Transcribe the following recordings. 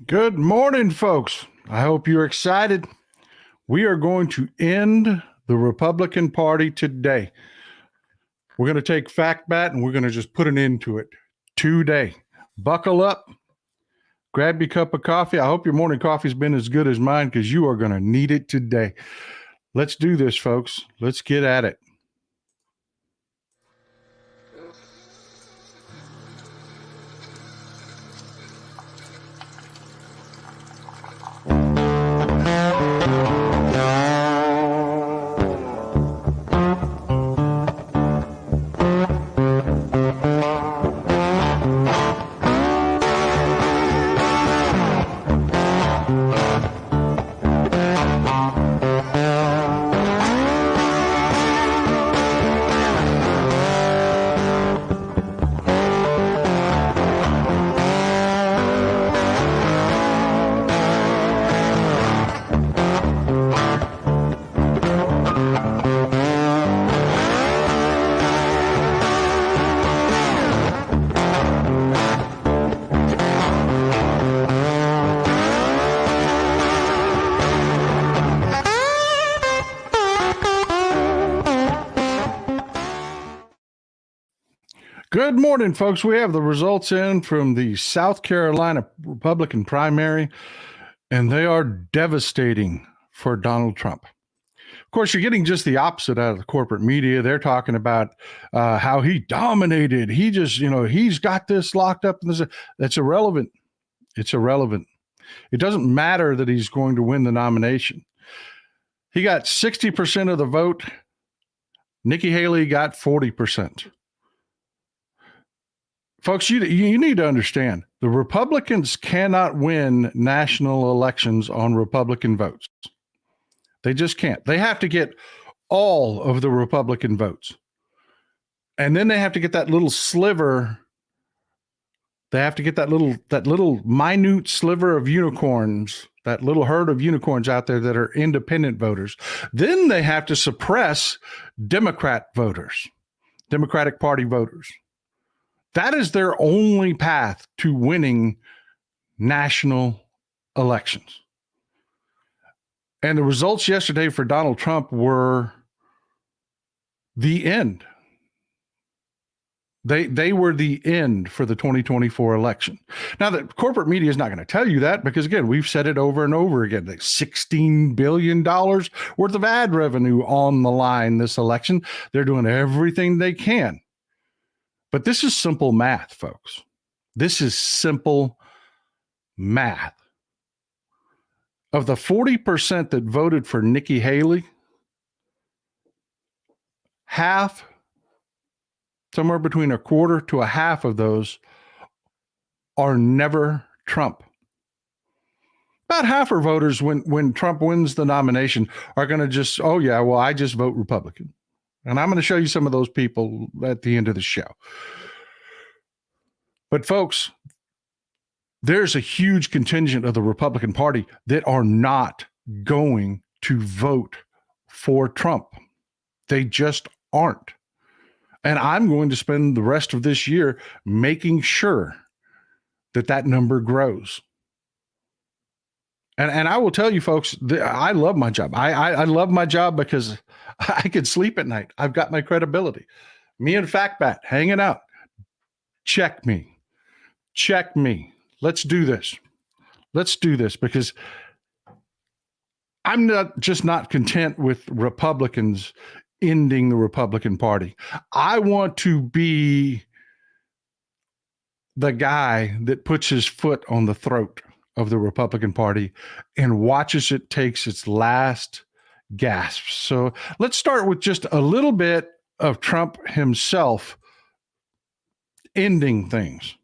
Good morning, folks. I hope you're excited. We are going to end the Republican Party today. We're going to take FactBat and we're going to just put an end to it today. Buckle up, grab your cup of coffee. I hope your morning coffee's been as good as mine because you are going to need it today. Let's do this, folks. Let's get at it. Good morning, folks. We have the results in from the South Carolina Republican primary, and they are devastating for Donald Trump. Of course, you're getting just the opposite out of the corporate media. They're talking about how he dominated. He just, he's got this locked up. That's irrelevant. It's irrelevant. It doesn't matter that he's going to win the nomination. He got 60% of the vote. Nikki Haley got 40%. Folks, you need to understand, the Republicans cannot win national elections on Republican votes. They just can't. They have to get all of the Republican votes. And then they have to get that little sliver. They have to get that little minute sliver of unicorns, that little herd of unicorns out there that are independent voters. Then they have to suppress Democrat voters, Democratic Party voters. That is their only path to winning national elections. And the results yesterday for Donald Trump were the end. They were the end for the 2024 election. Now, the corporate media is not going to tell you that because, again, we've said it over and over again. Like $16 billion worth of ad revenue on the line this election. They're doing everything they can. But this is simple math, folks. This is simple math. Of the 40% that voted for Nikki Haley, half, somewhere between a quarter to a half of those are never Trump. About half of voters, when Trump wins the nomination, are going to just, I just vote Republican. And I'm going to show you some of those people at the end of the show. But folks, there's a huge contingent of the Republican Party that are not going to vote for Trump. They just aren't. And I'm going to spend the rest of this year making sure that number grows. And I will tell you, folks, I love my job. I love my job because I can sleep at night. I've got my credibility. Me and FactBat hanging out. Check me. Let's do this. Let's do this because I'm not content with Republicans ending the Republican Party. I want to be the guy that puts his foot on the throat of the Republican Party and watches it takes its last gasp. So let's start with just a little bit of Trump himself ending things.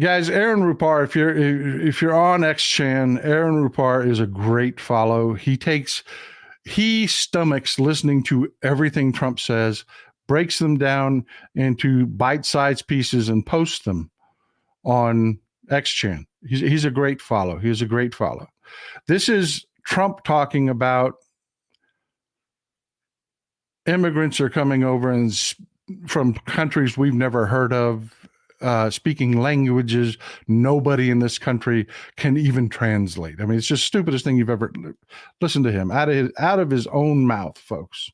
Guys, Aaron Rupar, if you're on XChan, Aaron Rupar is a great follow. He stomachs listening to everything Trump says, breaks them down into bite-sized pieces and posts them on XChan. He's a great follow. He's a great follow. This is Trump talking about immigrants are coming over and from countries we've never heard of. speaking languages nobody in this country can even translate. I mean, it's just stupidest thing you've ever listened to him out of his own mouth, folks.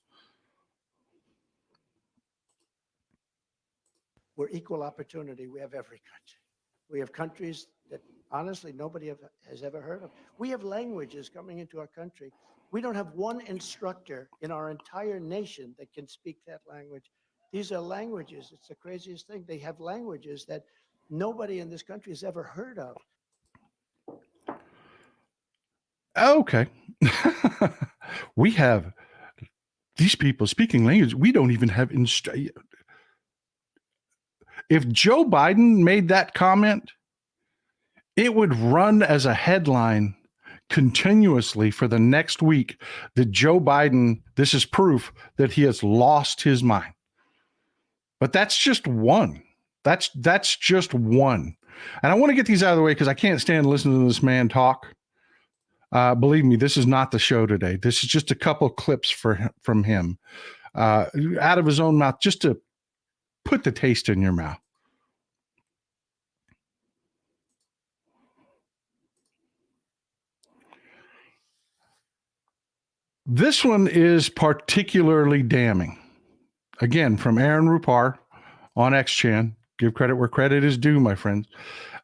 We're equal opportunity. We have every country. We have countries that honestly nobody has ever heard of. We have languages coming into our country. We don't have one instructor in our entire nation that can speak that language. These are languages. It's the craziest thing. They have languages that nobody in this country has ever heard of. Okay. We have these people speaking language. We don't even have if Joe Biden made that comment, it would run as a headline continuously for the next week that Joe Biden, this is proof that he has lost his mind. But that's just one. That's just one. And I want to get these out of the way because I can't stand listening to this man talk. Believe me, this is not the show today. This is just a couple clips from him out of his own mouth, just to put the taste in your mouth. This one is particularly damning. Again, from Aaron Rupar on XChan. Give credit where credit is due, my friends.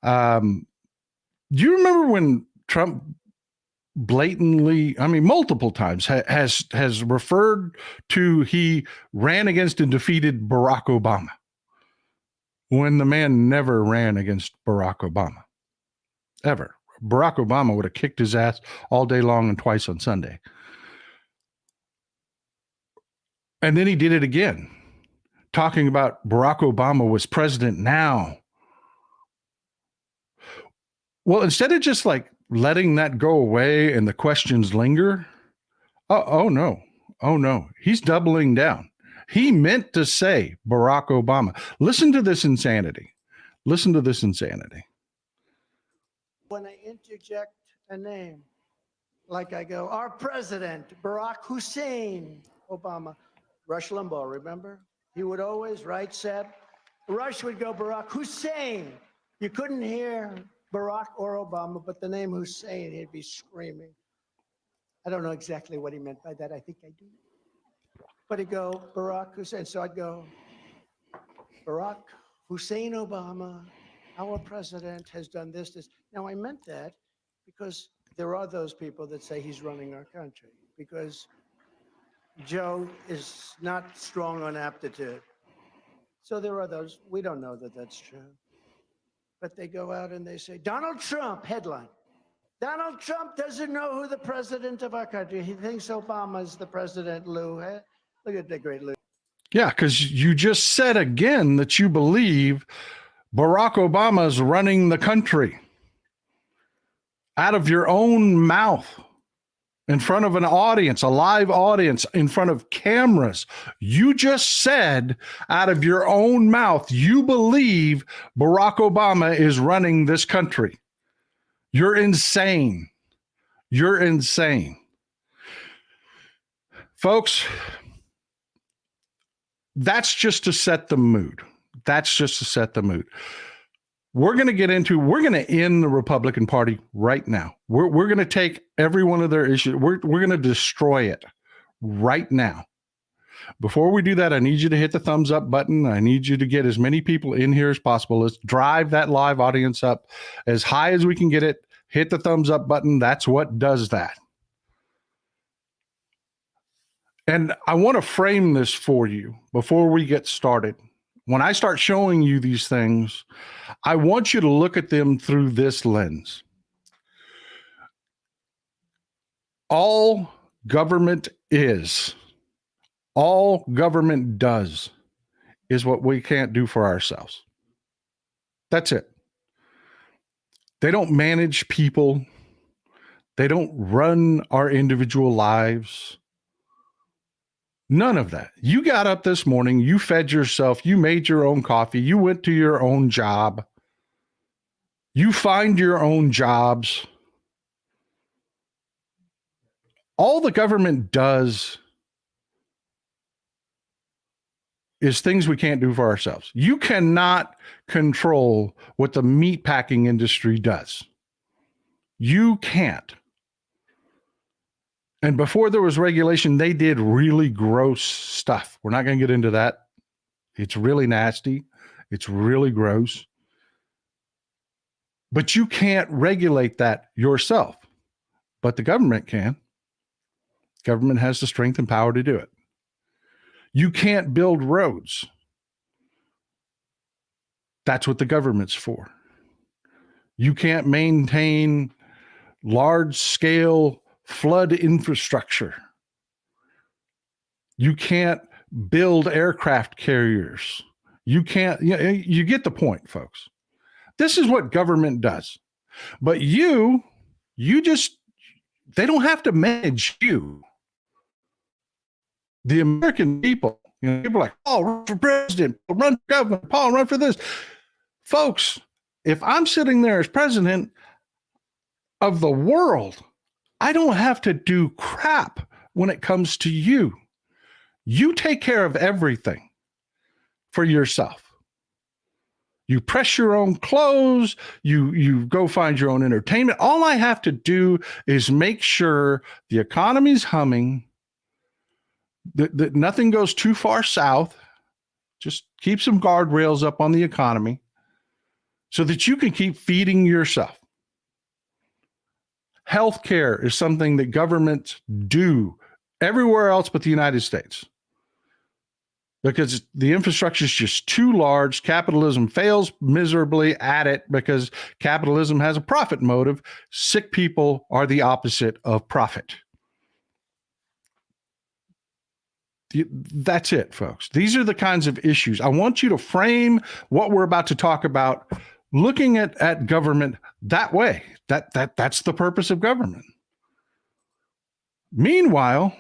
Do you remember when Trump blatantly, I mean, multiple times has referred to he ran against and defeated Barack Obama when the man never ran against Barack Obama, ever. Barack Obama would have kicked his ass all day long and twice on Sunday. And then he did it again, talking about Barack Obama was president now. Well, instead of just like letting that go away and the questions linger, oh no, he's doubling down. He meant to say Barack Obama. Listen to this insanity. Listen to this insanity. When I interject a name, like I go, our president, Barack Hussein Obama, Rush Limbaugh, remember? He would always, right, said, Rush would go, Barack Hussein. You couldn't hear Barack or Obama, but the name Hussein, he'd be screaming. I don't know exactly what he meant by that. I think I do. But he'd go, Barack Hussein. So I'd go, Barack Hussein Obama, our president has done this. Now, I meant that because there are those people that say he's running our country because Joe is not strong on aptitude. So there are those, we don't know that that's true. But they go out and they say, Donald Trump, headline. Donald Trump doesn't know who the president of our country. He thinks Obama's the president, Lou. Look at the great Lou. Yeah, because you just said again that you believe Barack Obama is running the country out of your own mouth in front of an audience, a live audience, in front of cameras. You just said out of your own mouth, you believe Barack Obama is running this country. You're insane. You're insane. Folks, that's just to set the mood. That's just to set the mood. We're going to end the Republican Party right now. We're going to take every one of their issues. We're going to destroy it right now. Before we do that, I need you to hit the thumbs up button. I need you to get as many people in here as possible. Let's drive that live audience up as high as we can get it. Hit the thumbs up button. That's what does that. And I want to frame this for you before we get started. When I start showing you these things, I want you to look at them through this lens. All government all government does is what we can't do for ourselves. That's it. They don't manage people. They don't run our individual lives. None of that. You got up this morning, you fed yourself, you made your own coffee, you went to your own job, you find your own jobs. All the government does is things we can't do for ourselves. You cannot control what the meatpacking industry does. You can't. And before there was regulation, they did really gross stuff. We're not going to get into that. It's really nasty. It's really gross. But you can't regulate that yourself. But the government can. Government has the strength and power to do it. You can't build roads. That's what the government's for. You can't maintain large-scale flood infrastructure. You can't build aircraft carriers. You can't, you get the point, folks. This is what government does. But they don't have to manage you. The American people, people are like, Paul, run for president, run for governor, Paul, run for this. Folks, if I'm sitting there as president of the world, I don't have to do crap when it comes to you. You take care of everything for yourself. You press your own clothes, you go find your own entertainment. All I have to do is make sure the economy's humming, that nothing goes too far south. Just keep some guardrails up on the economy so that you can keep feeding yourself. Healthcare is something that governments do everywhere else but the United States, because the infrastructure is just too large. Capitalism fails miserably at it because capitalism has a profit motive. Sick people are the opposite of profit. That's it, folks. These are the kinds of issues. I want you to frame what we're about to talk about, looking at government that way. That's the purpose of government. Meanwhile,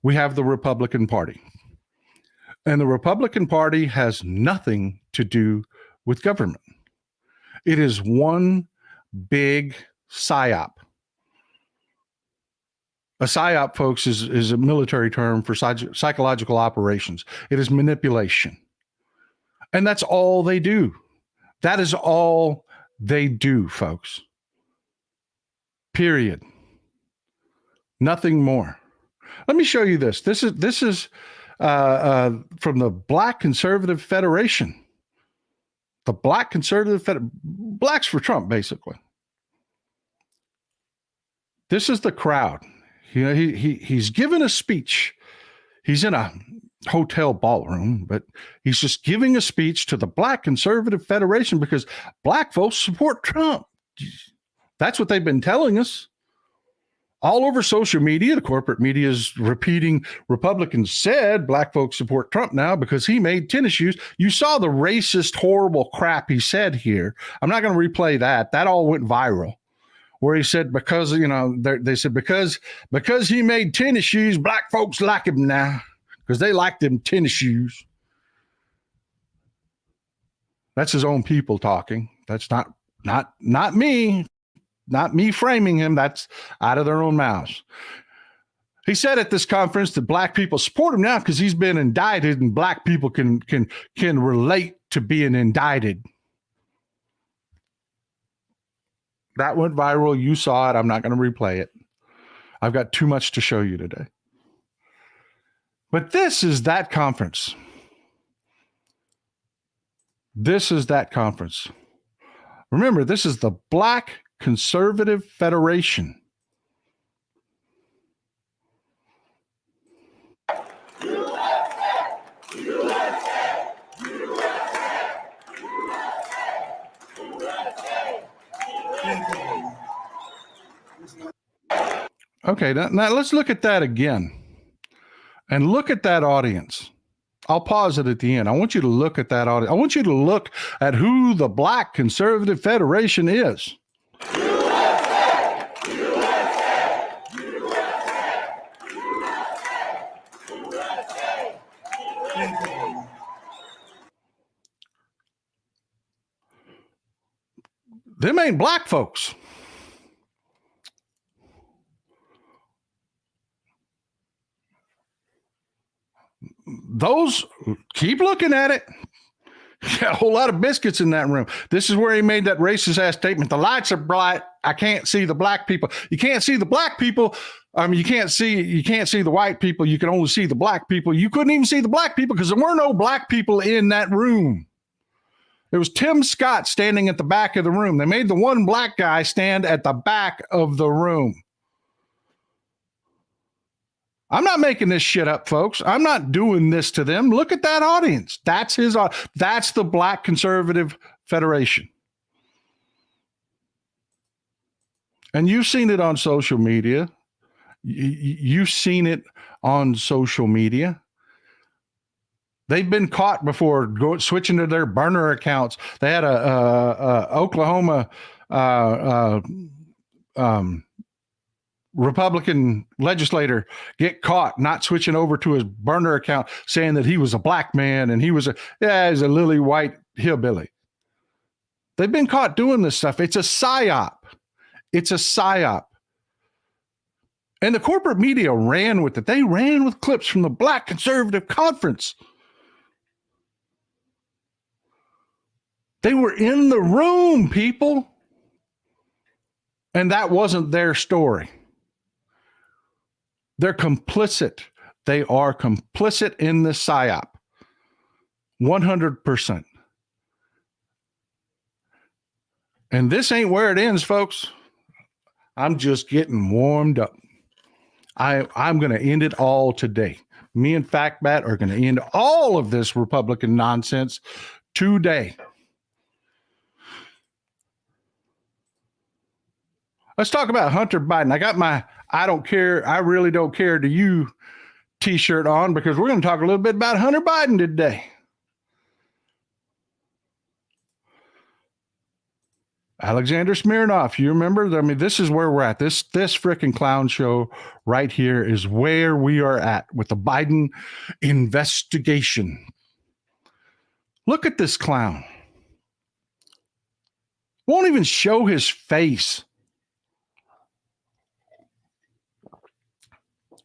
we have the Republican Party. And the Republican Party has nothing to do with government. It is one big psyop. A psyop, folks, is a military term for psychological operations. It is manipulation. And that's all they do. That is all they do, folks. Period. Nothing more. Let me show you this. This is from the Black Conservative Federation. The Black Conservative Federation. Blacks for Trump, basically. This is the crowd. He's given a speech. He's in a hotel ballroom, but he's just giving a speech to the Black Conservative Federation because black folks support Trump. That's what they've been telling us. All over social media, the corporate media is repeating, Republicans said black folks support Trump now because he made tennis shoes. You saw the racist, horrible crap he said here. I'm not going to replay that. That all went viral. Where he said, because, they said, because he made tennis shoes, black folks like him now because they like them tennis shoes. That's his own people talking. That's not me. Not me framing him. That's out of their own mouths. He said at this conference that black people support him now because he's been indicted and black people can relate to being indicted. That went viral. You saw it. I'm not going to replay it. I've got too much to show you today. But this is that conference. This is that conference. Remember, this is the Black Conservative Federation. Okay, now let's look at that again. And look at that audience. I'll pause it at the end. I want you to look at that audience. I want you to look at who the Black Conservative Federation is. USA! USA! USA! USA! USA! Them ain't black folks. those, keep looking at it. Yeah, a whole lot of biscuits in that room. This is where he made that racist ass statement. The lights are bright. I can't see the black people. You can't see the black people. You can't see the white people. You can only see the black people. You couldn't even see the black people because there were no black people in that room. It was Tim Scott standing at the back of the room. They made the one black guy stand at the back of the room. I'm not making this shit up, folks. I'm not doing this to them. Look at that audience. That's the Black Conservative Federation. And you've seen it on social media. You've seen it on social media. They've been caught before switching to their burner accounts. They had a Oklahoma Republican legislator get caught not switching over to his burner account, saying that he was a black man and he's a lily white hillbilly. They've been caught doing this stuff. It's a psyop. It's a psyop. And the corporate media ran with it. They ran with clips from the Black Conservative Conference. They were in the room, people. And that wasn't their story. They're complicit. They are complicit in the psyop. 100%. And this ain't where it ends, folks. I'm just getting warmed up. I'm going to end it all today. Me and FactBat are going to end all of this Republican nonsense today. Let's talk about Hunter Biden. I got my I don't care, I really don't care to you t-shirt on because we're going to talk a little bit about Hunter Biden today. Alexander Smirnov, you remember? I mean, this is where we're at. This freaking clown show right here is where we are at with the Biden investigation. Look at this clown. Won't even show his face.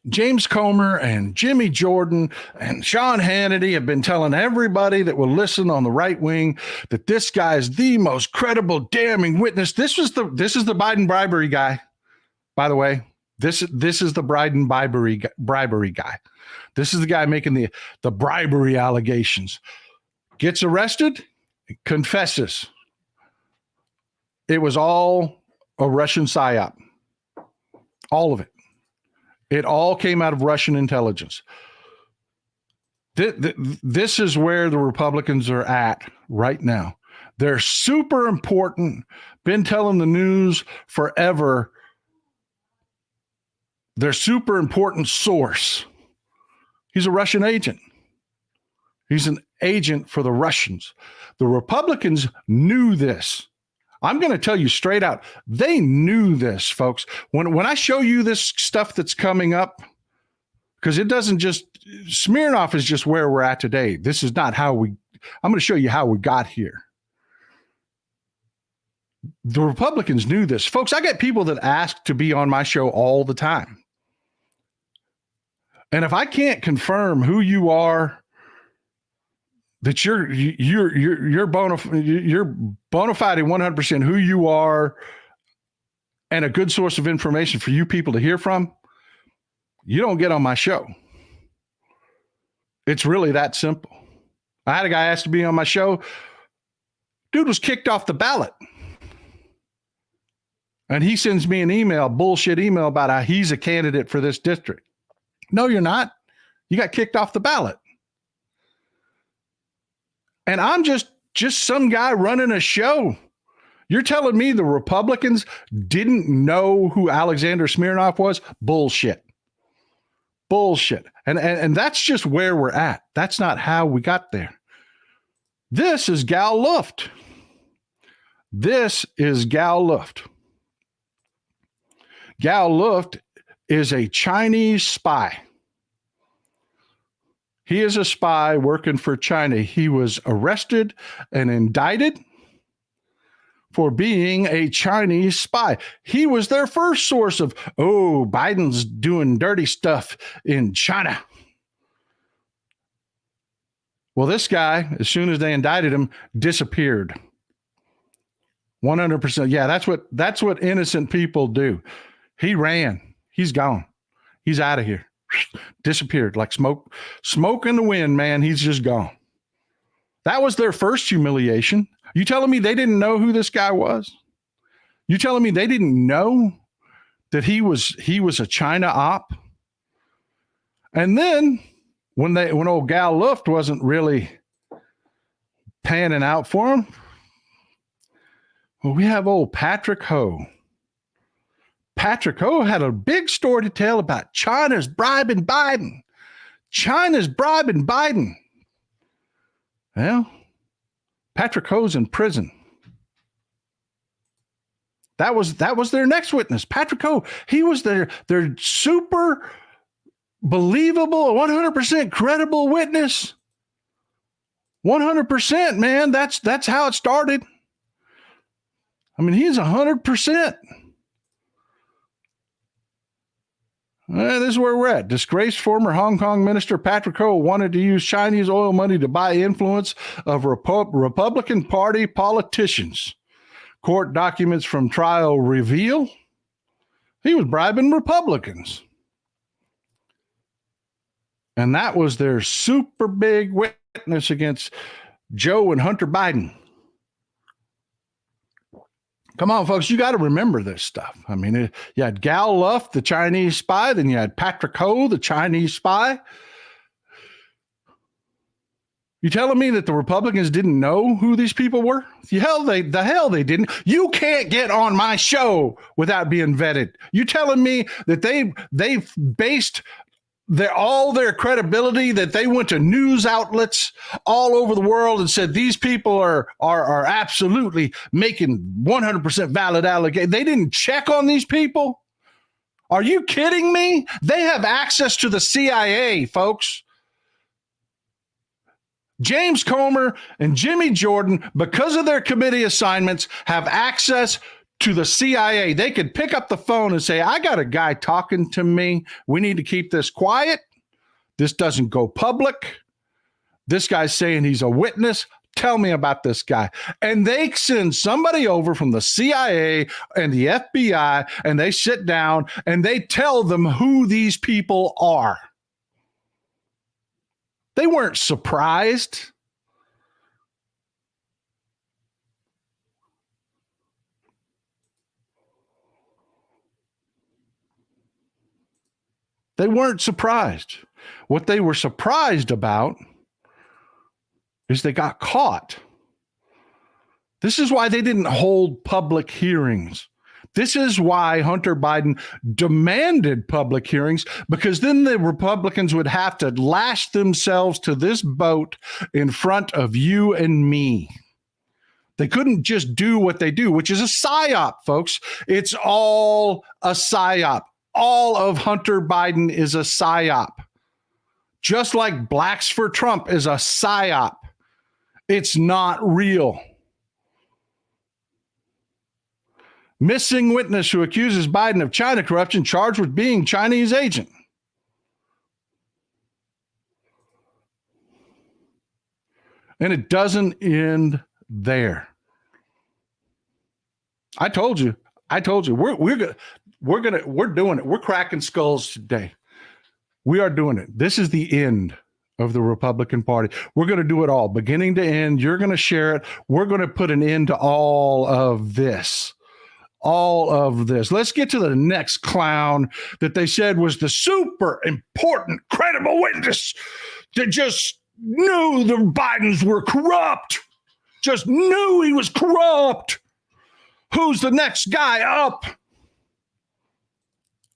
James Comer and Jimmy Jordan and Sean Hannity have been telling everybody that will listen on the right wing that this guy is the most credible, damning witness. This is the Biden bribery guy, by the way. This is the Biden bribery guy. This is the guy making the bribery allegations. Gets arrested, confesses. It was all a Russian psyop. All of it. It all came out of Russian intelligence. This is where the Republicans are at right now. They're super important. Been telling the news forever. They're super important source. He's a Russian agent. He's an agent for the Russians. The Republicans knew this. I'm going to tell you straight out, they knew this, folks. When I show you this stuff that's coming up, because it doesn't just, Smirnov is just where we're at today. This is not how I'm going to show you how we got here. The Republicans knew this. Folks, I get people that ask to be on my show all the time. And if I can't confirm who you are, that you're bona fide 100% who you are and a good source of information for you people to hear from, you don't get on my show. It's really that simple. I had a guy ask to be on my show. Dude was kicked off the ballot. And he sends me an email, bullshit email about how he's a candidate for this district. No, you're not. You got kicked off the ballot. And I'm just some guy running a show. You're telling me the Republicans didn't know who Alexander Smirnov was? Bullshit. Bullshit. And that's just where we're at. That's not how we got there. This is Gal Luft. This is Gal Luft. Gal Luft is a Chinese spy. He is a spy working for China. He was arrested and indicted for being a Chinese spy. He was their first source of, Biden's doing dirty stuff in China. Well, this guy, as soon as they indicted him, disappeared. 100%. Yeah, that's what innocent people do. He ran. He's gone. He's out of here. Disappeared like smoke in the wind, man. He's just gone. That was their first humiliation. You telling me they didn't know who this guy was? You telling me they didn't know that he was a China op? And then when old Gal Luft wasn't really panning out for him, well, we have old Patrick Ho. Patrick Ho had a big story to tell about China's bribing Biden. China's bribing Biden. Well, Patrick Ho's in prison. That was their next witness. Patrick Ho, he was their super believable, 100% credible witness. 100%, man. That's how it started. I mean, he's 100%. This is where we're at. Disgraced former Hong Kong minister Patrick Ho wanted to use Chinese oil money to buy influence of Republican Party politicians. Court documents from trial reveal he was bribing Republicans. And that was their super big witness against Joe and Hunter Biden. Come on, folks, you got to remember this stuff. I mean, you had Gal Luft, the Chinese spy, then you had Patrick Ho, the Chinese spy. You telling me that the Republicans didn't know who these people were? The hell they didn't. You can't get on my show without being vetted. You telling me that they based all their credibility, that they went to news outlets all over the world and said these people are absolutely making 100% valid allegations. They didn't check on these people? Are you kidding me? They have access to the CIA, folks. James Comer and Jimmy Jordan, because of their committee assignments, have access to the CIA. They could pick up the phone and say, I got a guy talking to me. We need to keep this quiet. This doesn't go public. This guy's saying he's a witness. Tell me about this guy. And they send somebody over from the CIA and the FBI, and they sit down and they tell them who these people are. They weren't surprised. They weren't surprised. What they were surprised about is they got caught. This is why they didn't hold public hearings. This is why Hunter Biden demanded public hearings, because then the Republicans would have to lash themselves to this boat in front of you and me. They couldn't just do what they do, which is a psyop, folks. It's all a psyop. All of Hunter Biden is a psyop. Just like Blacks for Trump is a psyop. It's not real. Missing witness who accuses Biden of China corruption charged with being Chinese agent. And it doesn't end there. I told you. We're doing it. We're cracking skulls today. We are doing it. This is the end of the Republican Party. We're going to do it all, beginning to end. You're going to share it. We're going to put an end to all of this. Let's get to the next clown that they said was the super important, credible witness that just knew the Bidens were corrupt. Just knew he was corrupt. Who's the next guy up?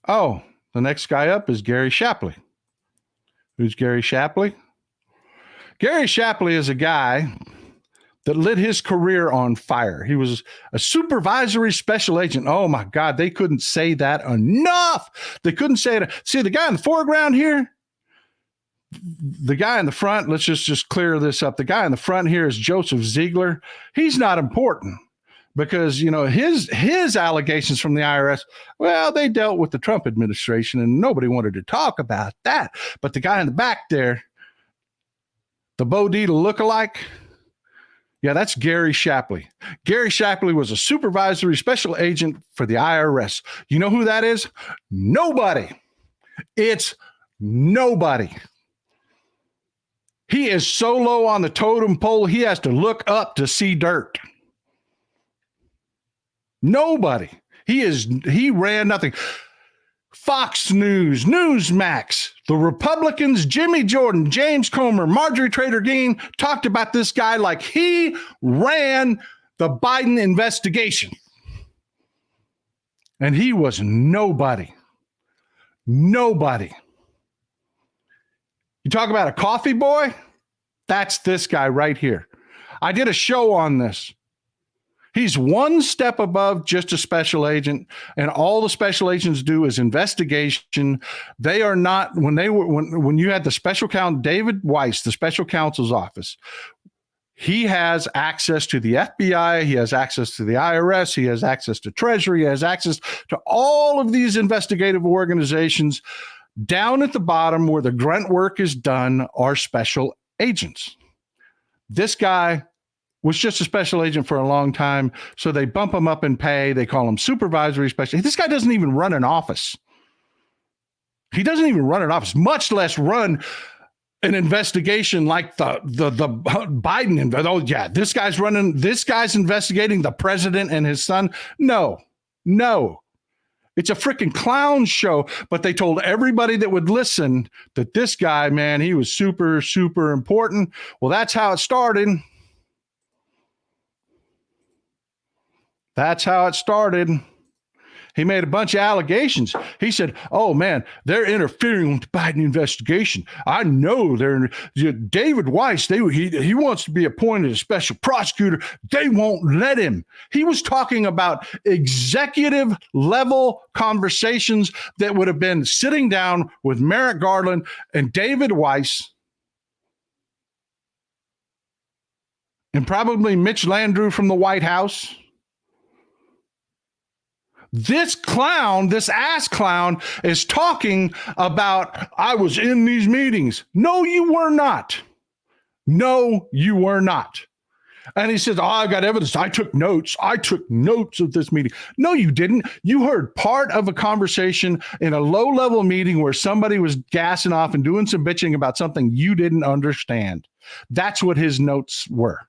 Oh, the next guy up is Gary Shapley. Who's Gary Shapley? Gary Shapley is a guy that lit his career on fire. He was a supervisory special agent. Oh my God, they couldn't say that enough. They couldn't say it. See, the guy in the foreground here, the guy in the front, let's just clear this up. The guy in the front here is Joseph Ziegler. He's not important because, you know, his allegations from the IRS, well, they dealt with the Trump administration and nobody wanted to talk about that. But the guy in the back there, The Bo Dietl lookalike. Yeah, that's Gary Shapley. Gary Shapley was a supervisory special agent for the IRS. You know who that is? Nobody. It's nobody. He is so low on the totem pole, he has to look up to see dirt. Nobody. He ran nothing. Fox News, Newsmax, the Republicans, Jimmy Jordan, James Comer, Marjorie Taylor Greene talked about this guy like he ran the Biden investigation. And he was nobody. Nobody. You talk about a coffee boy? That's this guy right here. I did a show on this. He's one step above just a special agent, and all the special agents do is investigation. They are not, when you had the special counsel, David Weiss, the special counsel's office, he has access to the FBI, he has access to the IRS, he has access to Treasury, he has access to all of these investigative organizations. Down at the bottom where the grunt work is done are special agents. This guy was just a special agent for a long time, so they bump him up in pay. They call him supervisory special. This guy doesn't even run an office. He doesn't even run an office, much less run an investigation like the Biden. Oh yeah, this guy's investigating the president and his son. No. It's a freaking clown show, but they told everybody that would listen that this guy, man, he was super, super important. Well, that's how it started. That's how it started. He made a bunch of allegations. He said, oh, man, they're interfering with the Biden investigation. I know David Weiss, he wants to be appointed a special prosecutor. They won't let him. He was talking about executive level conversations that would have been sitting down with Merrick Garland and David Weiss and probably Mitch Landrieu from the White House. This clown, this ass clown, is talking about, I was in these meetings. No, you were not. No, you were not. And he says, oh, I got evidence. I took notes. I took notes of this meeting. No, you didn't. You heard part of a conversation in a low-level meeting where somebody was gassing off and doing some bitching about something you didn't understand. That's what his notes were.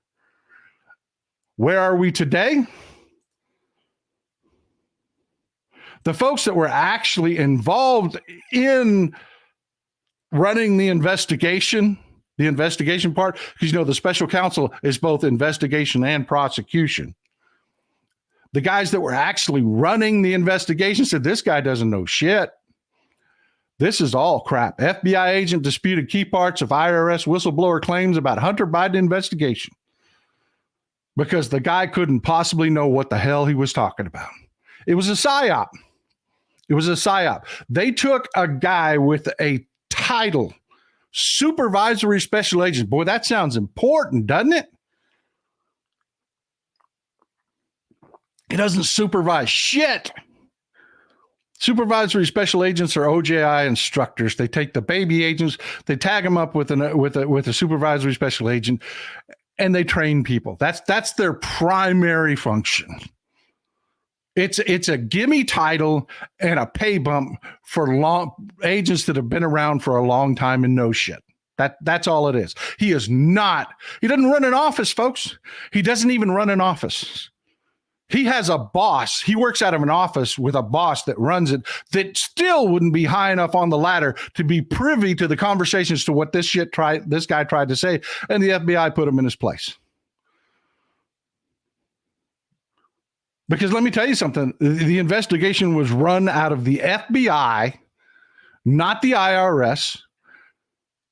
Where are we today? The folks that were actually involved in running the investigation part, because, the special counsel is both investigation and prosecution. The guys that were actually running the investigation said, this guy doesn't know shit. This is all crap. FBI agent disputed key parts of IRS whistleblower claims about Hunter Biden investigation because the guy couldn't possibly know what the hell he was talking about. It was a psyop. It was a psyop. They took a guy with a title, supervisory special agent. Boy, that sounds important, doesn't it? He doesn't supervise shit. Supervisory special agents are OJI instructors. They take the baby agents, they tag them up with a supervisory special agent, and they train people. That's their primary function. It's a gimme title and a pay bump for agents that have been around for a long time and know shit. That's all it is. He doesn't run an office, folks. He doesn't even run an office. He has a boss. He works out of an office with a boss that runs it that still wouldn't be high enough on the ladder to be privy to the conversations to what this guy tried to say, and the FBI put him in his place. Because let me tell you something, the investigation was run out of the FBI, not the IRS.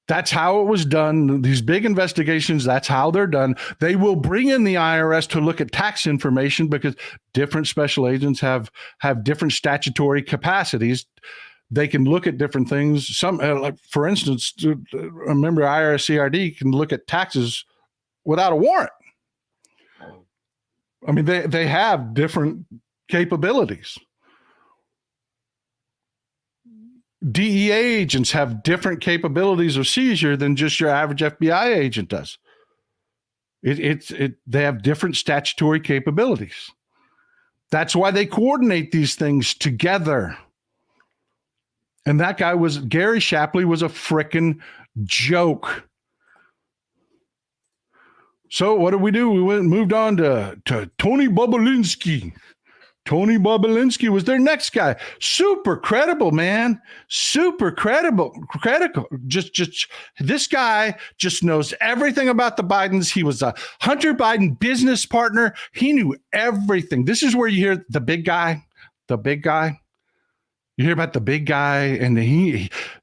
That's how it was done. These big investigations, that's how they're done. They will bring in the IRS to look at tax information because different special agents have different statutory capacities. They can look at different things. Some, like for instance, remember IRS CRD can look at taxes without a warrant. I mean, they have different capabilities. DEA agents have different capabilities of seizure than just your average FBI agent does. They have different statutory capabilities. That's why they coordinate these things together. And that guy Gary Shapley was a frickin' joke. So what did we do? We moved on to Tony Bobulinski. Tony Bobulinski was their next guy. Super credible, man. Super credible. Just this guy just knows everything about the Bidens. He was a Hunter Biden business partner. He knew everything. This is where you hear the big guy. You hear about the big guy, and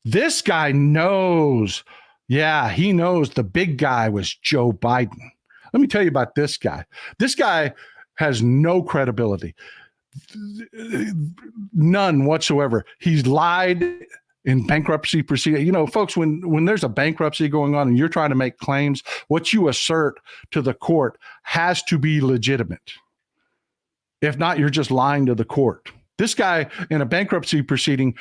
this guy knows. Yeah, he knows the big guy was Joe Biden. Let me tell you about this guy. This guy has no credibility. None whatsoever. He's lied in bankruptcy proceedings. You know, folks, when there's a bankruptcy going on and you're trying to make claims, what you assert to the court has to be legitimate. If not, you're just lying to the court. This guy in a bankruptcy proceeding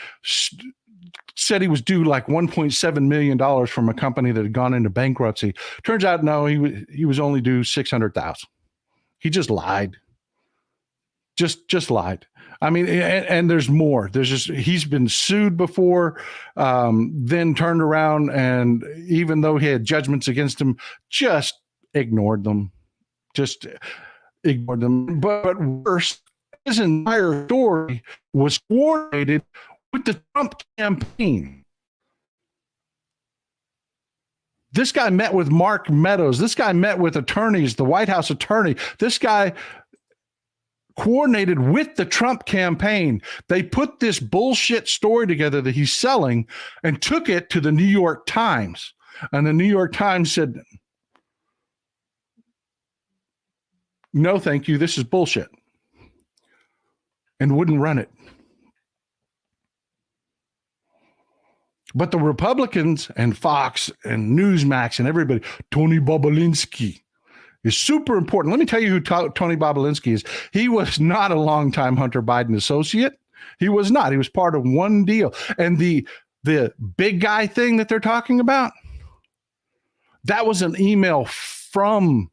said he was due like $1.7 million from a company that had gone into bankruptcy. Turns out, no, he was only due $600,000. He just lied. Just lied. I mean, and there's more. He's been sued before, then turned around, and even though he had judgments against him, just ignored them. But worse, his entire story was coordinated with the Trump campaign. This guy met with Mark Meadows. This guy met with attorneys, the White House attorney. This guy coordinated with the Trump campaign. They put this bullshit story together that he's selling and took it to the New York Times. And the New York Times said, no, thank you. This is bullshit. And wouldn't run it. But the Republicans and Fox and Newsmax and everybody, Tony Bobulinski is super important. Let me tell you who Tony Bobulinski is. He was not a longtime Hunter Biden associate. He was not. He was part of one deal. And the big guy thing that they're talking about, that was an email from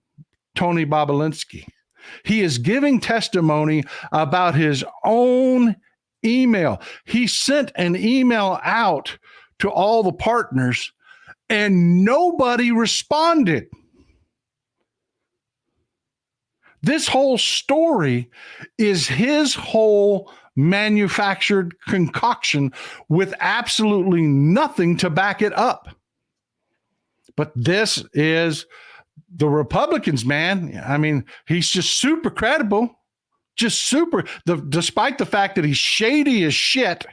Tony Bobulinski. He is giving testimony about his own email. He sent an email out to all the partners and nobody responded. This whole story is his whole manufactured concoction with absolutely nothing to back it up. But this is the Republicans, man. I mean, he's just super credible, despite the fact that he's shady as shit,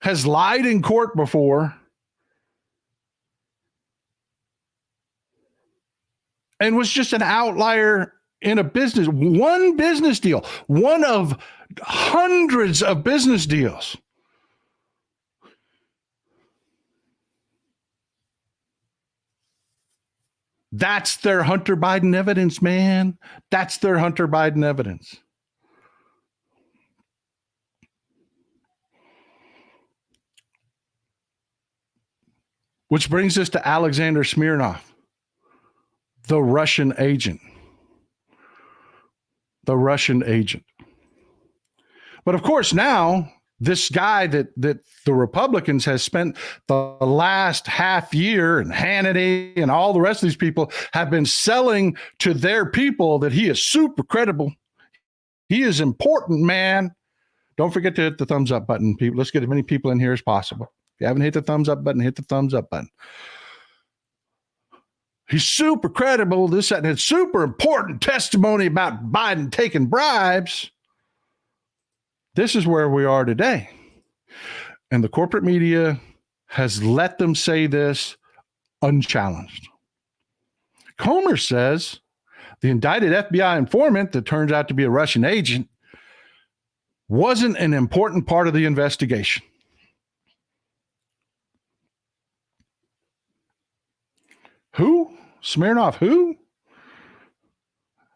has lied in court before, and was just an outlier in one business deal, one of hundreds of business deals. That's their Hunter Biden evidence, man. That's their Hunter Biden evidence. Which brings us to Alexander Smirnov, the Russian agent. The Russian agent. But of course, now this guy that the Republicans has spent the last half year, and Hannity and all the rest of these people have been selling to their people that he is super credible. He is important, man. Don't forget to hit the thumbs up button, people. Let's get as many people in here as possible. If you haven't hit the thumbs up button, hit the thumbs up button. He's super credible. This and it's super important testimony about Biden taking bribes. This is where we are today. And the corporate media has let them say this unchallenged. Comer says the indicted FBI informant that turns out to be a Russian agent wasn't an important part of the investigation. Who? Smirnov, who?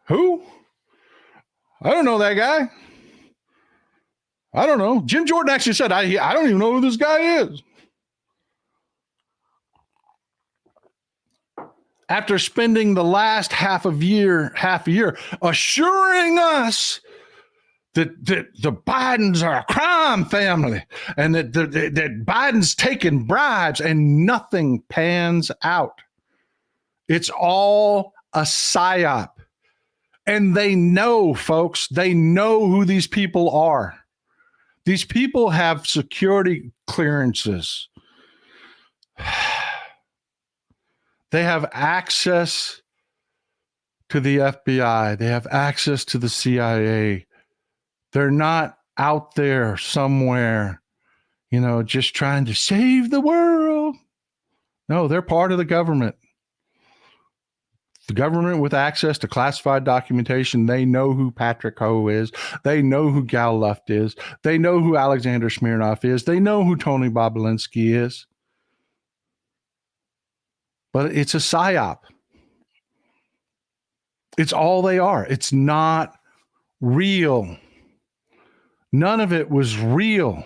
Who? I don't know that guy. I don't know. Jim Jordan actually said, I don't even know who this guy is. After spending the last half a year assuring us that the Bidens are a crime family and that Biden's taking bribes, and nothing pans out. It's all a psyop. And they know, folks, they know who these people are. These people have security clearances. They have access to the FBI. They have access to the CIA. They're not out there somewhere, just trying to save the world. No, they're part of the government. The government with access to classified documentation. They know who Patrick Ho is. They know who Gal Luft is. They know who Alexander Smirnov is. They know who Tony Bobulinski is. But it's a psyop. It's all they are. It's not real. None of it was real.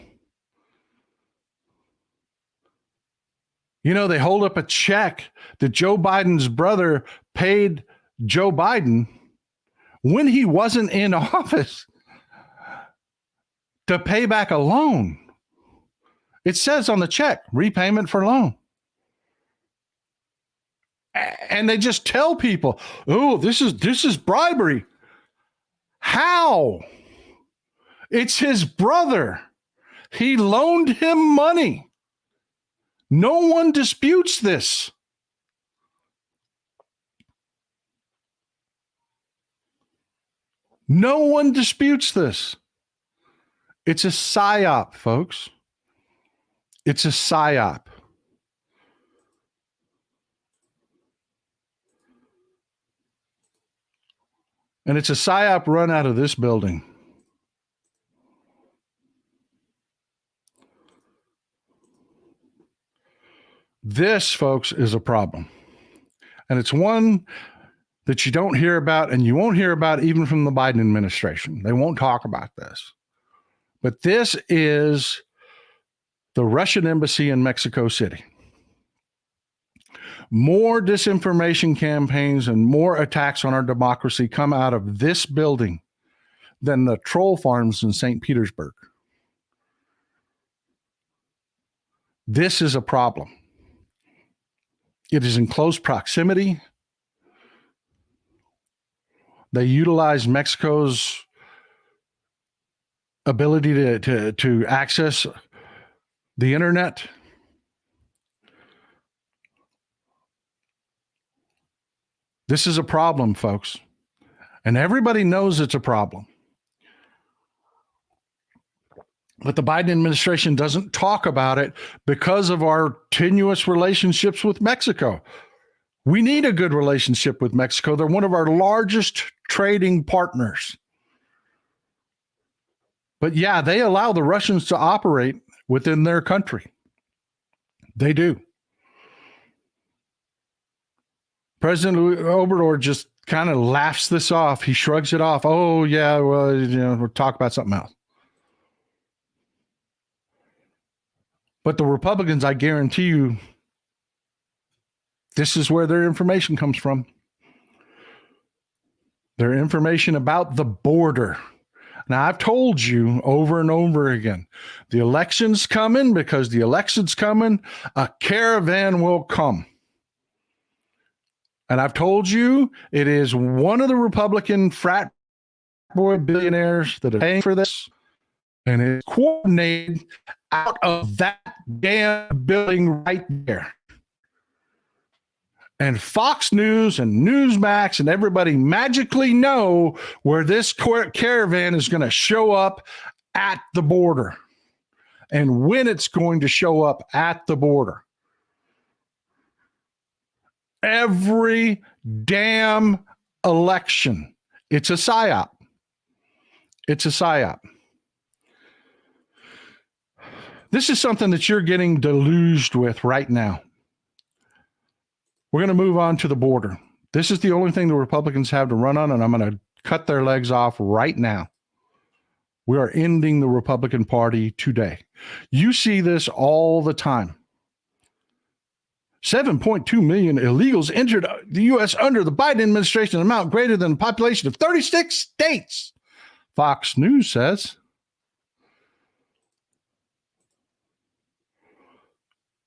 They hold up a check that Joe Biden's brother paid Joe Biden when he wasn't in office to pay back a loan. It says on the check, repayment for loan. And they just tell people, oh, this is bribery. How? It's his brother. He loaned him money. No one disputes this. No one disputes this. It's a psyop, folks. It's a psyop. And it's a psyop run out of this building. This, folks, is a problem. And it's one that you don't hear about, and you won't hear about even from the Biden administration. They won't talk about this. But this is the Russian embassy in Mexico City. More disinformation campaigns and more attacks on our democracy come out of this building than the troll farms in St. Petersburg. This is a problem. It is in close proximity. They utilize Mexico's ability to access the internet. This is a problem, folks. And everybody knows it's a problem. But the Biden administration doesn't talk about it because of our tenuous relationships with Mexico. We need a good relationship with Mexico. They're one of our largest trading partners. But yeah, they allow the Russians to operate within their country. They do. President Obrador just kind of laughs this off. He shrugs it off. Oh, yeah, well, we'll talk about something else. But the Republicans, I guarantee you, this is where their information comes from. Their information about the border. Now, I've told you over and over again, the election's coming. Because the election's coming, a caravan will come. And I've told you, it is one of the Republican frat boy billionaires that are paying for this. And it's coordinated out of that damn building right there. And Fox News and Newsmax and everybody magically know where this caravan is going to show up at the border and when it's going to show up at the border. Every damn election, it's a psyop. It's a psyop. This is something that you're getting deluged with right now. We're going to move on to the border. This is the only thing the Republicans have to run on, and I'm going to cut their legs off right now. We are ending the Republican Party today. You see this all the time. 7.2 million illegals entered the U.S. under the Biden administration, an amount greater than the population of 36 states, Fox News says.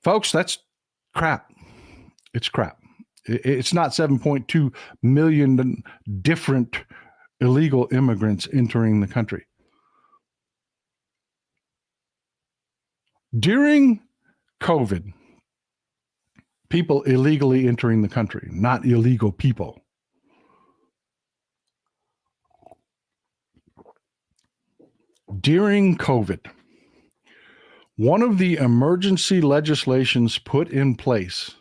Folks, that's crap. It's crap. It's not 7.2 million different illegal immigrants entering the country. During COVID, people illegally entering the country, not illegal people. During COVID, one of the emergency legislations put in place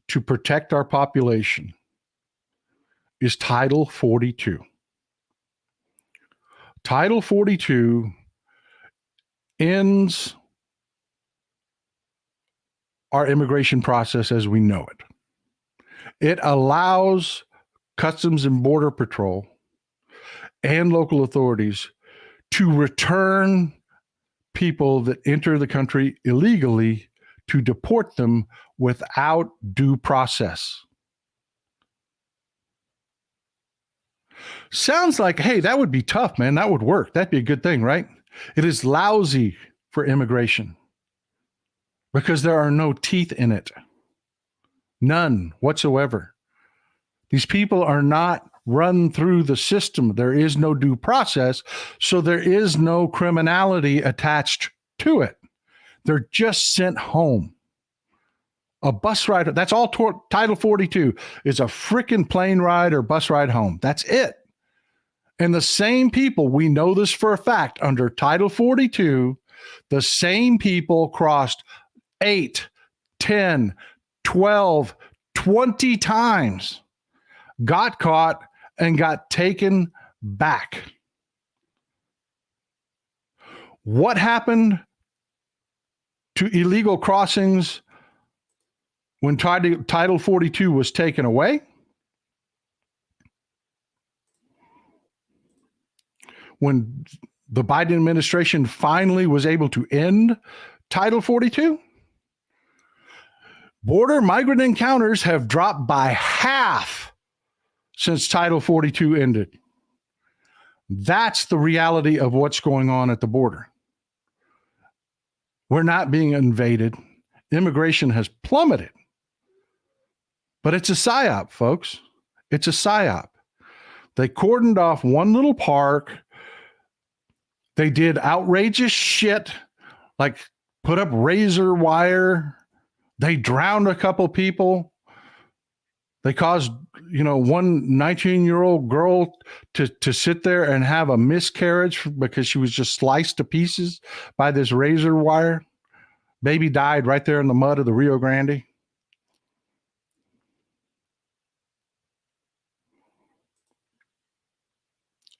to protect our population is Title 42. Title 42 ends our immigration process as we know it. It allows Customs and Border Patrol and local authorities to return people that enter the country illegally, to deport them without due process. Sounds like, hey, that would be tough, man. That would work. That'd be a good thing, right? It is lousy for immigration because there are no teeth in it. None whatsoever. These people are not run through the system. There is no due process, so there is no criminality attached to it. They're just sent home. A bus ride, that's all Title 42 is, a freaking plane ride or bus ride home. That's it. And the same people, we know this for a fact, under Title 42, the same people crossed 8, 10, 12, 20 times, got caught, and got taken back. What happened to illegal crossings when Title 42 was taken away? When the Biden administration finally was able to end Title 42? Border migrant encounters have dropped by half since Title 42 ended. That's the reality of what's going on at the border. We're not being invaded. Immigration has plummeted. But it's a psyop, folks. It's a psyop. They cordoned off one little park. They did outrageous shit, like put up razor wire. They drowned a couple people. They caused, one 19-year-old girl to sit there and have a miscarriage because she was just sliced to pieces by this razor wire. Baby died right there in the mud of the Rio Grande.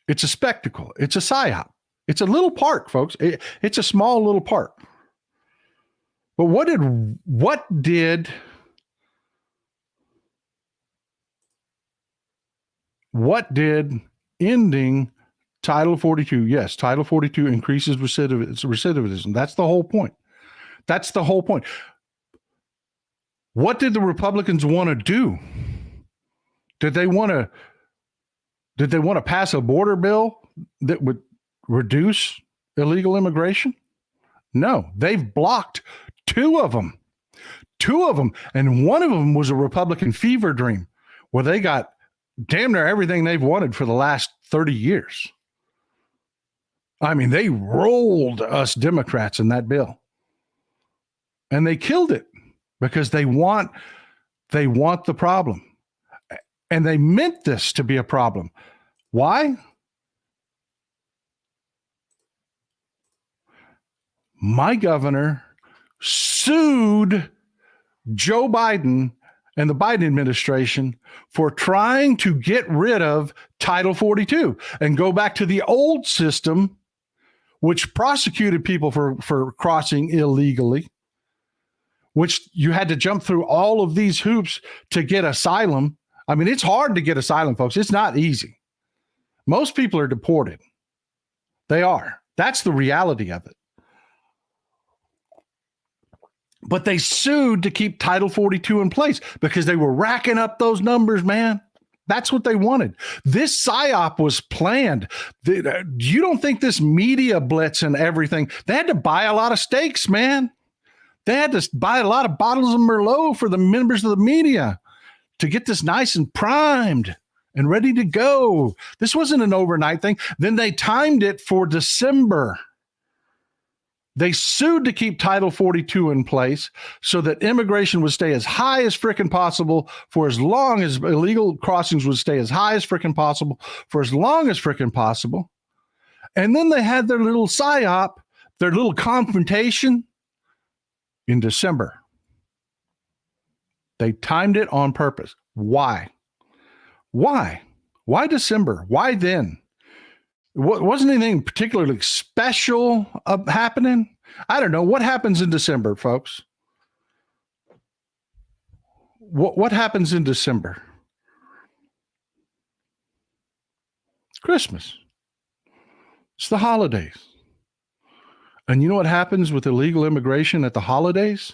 It's a spectacle. It's a psyop. It's a little park, folks. It's a small little park. But what did ending Title 42? Yes, Title 42 increases recidivism. That's the whole point. That's the whole point. What did the Republicans want to do? Did they want to pass a border bill that would reduce illegal immigration? No, they've blocked two of them. And one of them was a Republican fever dream where they got damn near everything they've wanted for the last 30 years. I mean, they rolled us Democrats in that bill. And they killed it because they want the problem. And they meant this to be a problem. Why? My governor sued Joe Biden and the Biden administration for trying to get rid of Title 42 and go back to the old system, which prosecuted people for crossing illegally, which you had to jump through all of these hoops to get asylum. I mean, it's hard to get asylum, folks. It's not easy. Most people are deported. They are. That's the reality of it. But they sued to keep Title 42 in place because they were racking up those numbers, man. That's what they wanted. This psyop was planned. You don't think this media blitz and everything, they had to buy a lot of steaks, man. They had to buy a lot of bottles of Merlot for the members of the media to get this nice and primed and ready to go. This wasn't an overnight thing. Then they timed it for December. They sued to keep Title 42 in place so that immigration would stay as high as frickin' possible for as long as illegal crossings would stay as high as frickin' possible for as long as frickin' possible. And then they had their little psyop, their little confrontation in December. They timed it on purpose. Why? Why? Why December? Why then? Wasn't anything particularly special happening? I don't know. What happens in December, folks? What happens in December? Christmas. It's the holidays. And you know what happens with illegal immigration at the holidays?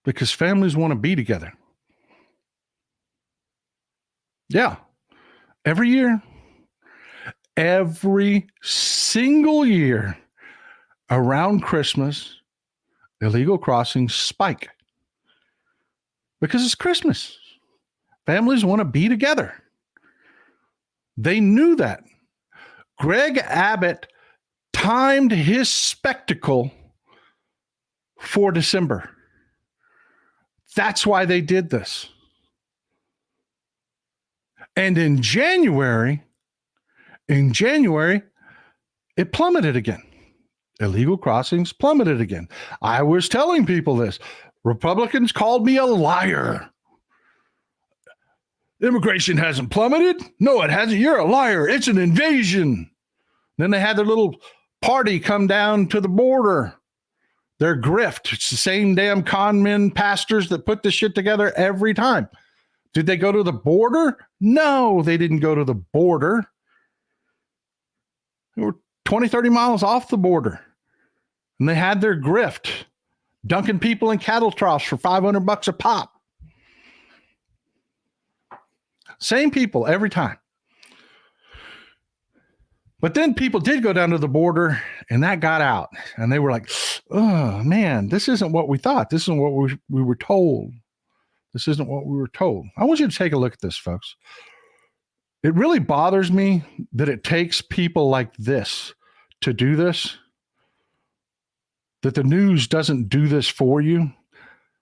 Because families want to be together. Yeah. Every year, every single year around Christmas, illegal crossings spike. Because it's Christmas. Families want to be together. They knew that. Greg Abbott timed his spectacle for December. That's why they did this. And in January, it plummeted again. Illegal crossings plummeted again. I was telling people this. Republicans called me a liar. Immigration hasn't plummeted. No, it hasn't. You're a liar. It's an invasion. Then they had their little party come down to the border. Their grift. It's the same damn con men pastors that put this shit together every time. Did they go to the border? No, they didn't go to the border. They were 20, 30 miles off the border. And they had their grift, dunking people in cattle troughs for $500 a pop. Same people every time. But then people did go down to the border and that got out. And they were like, oh, man, this isn't what we thought. This isn't what we were told. This isn't what we were told. I want you to take a look at this, folks. It really bothers me that it takes people like this to do this, that the news doesn't do this for you.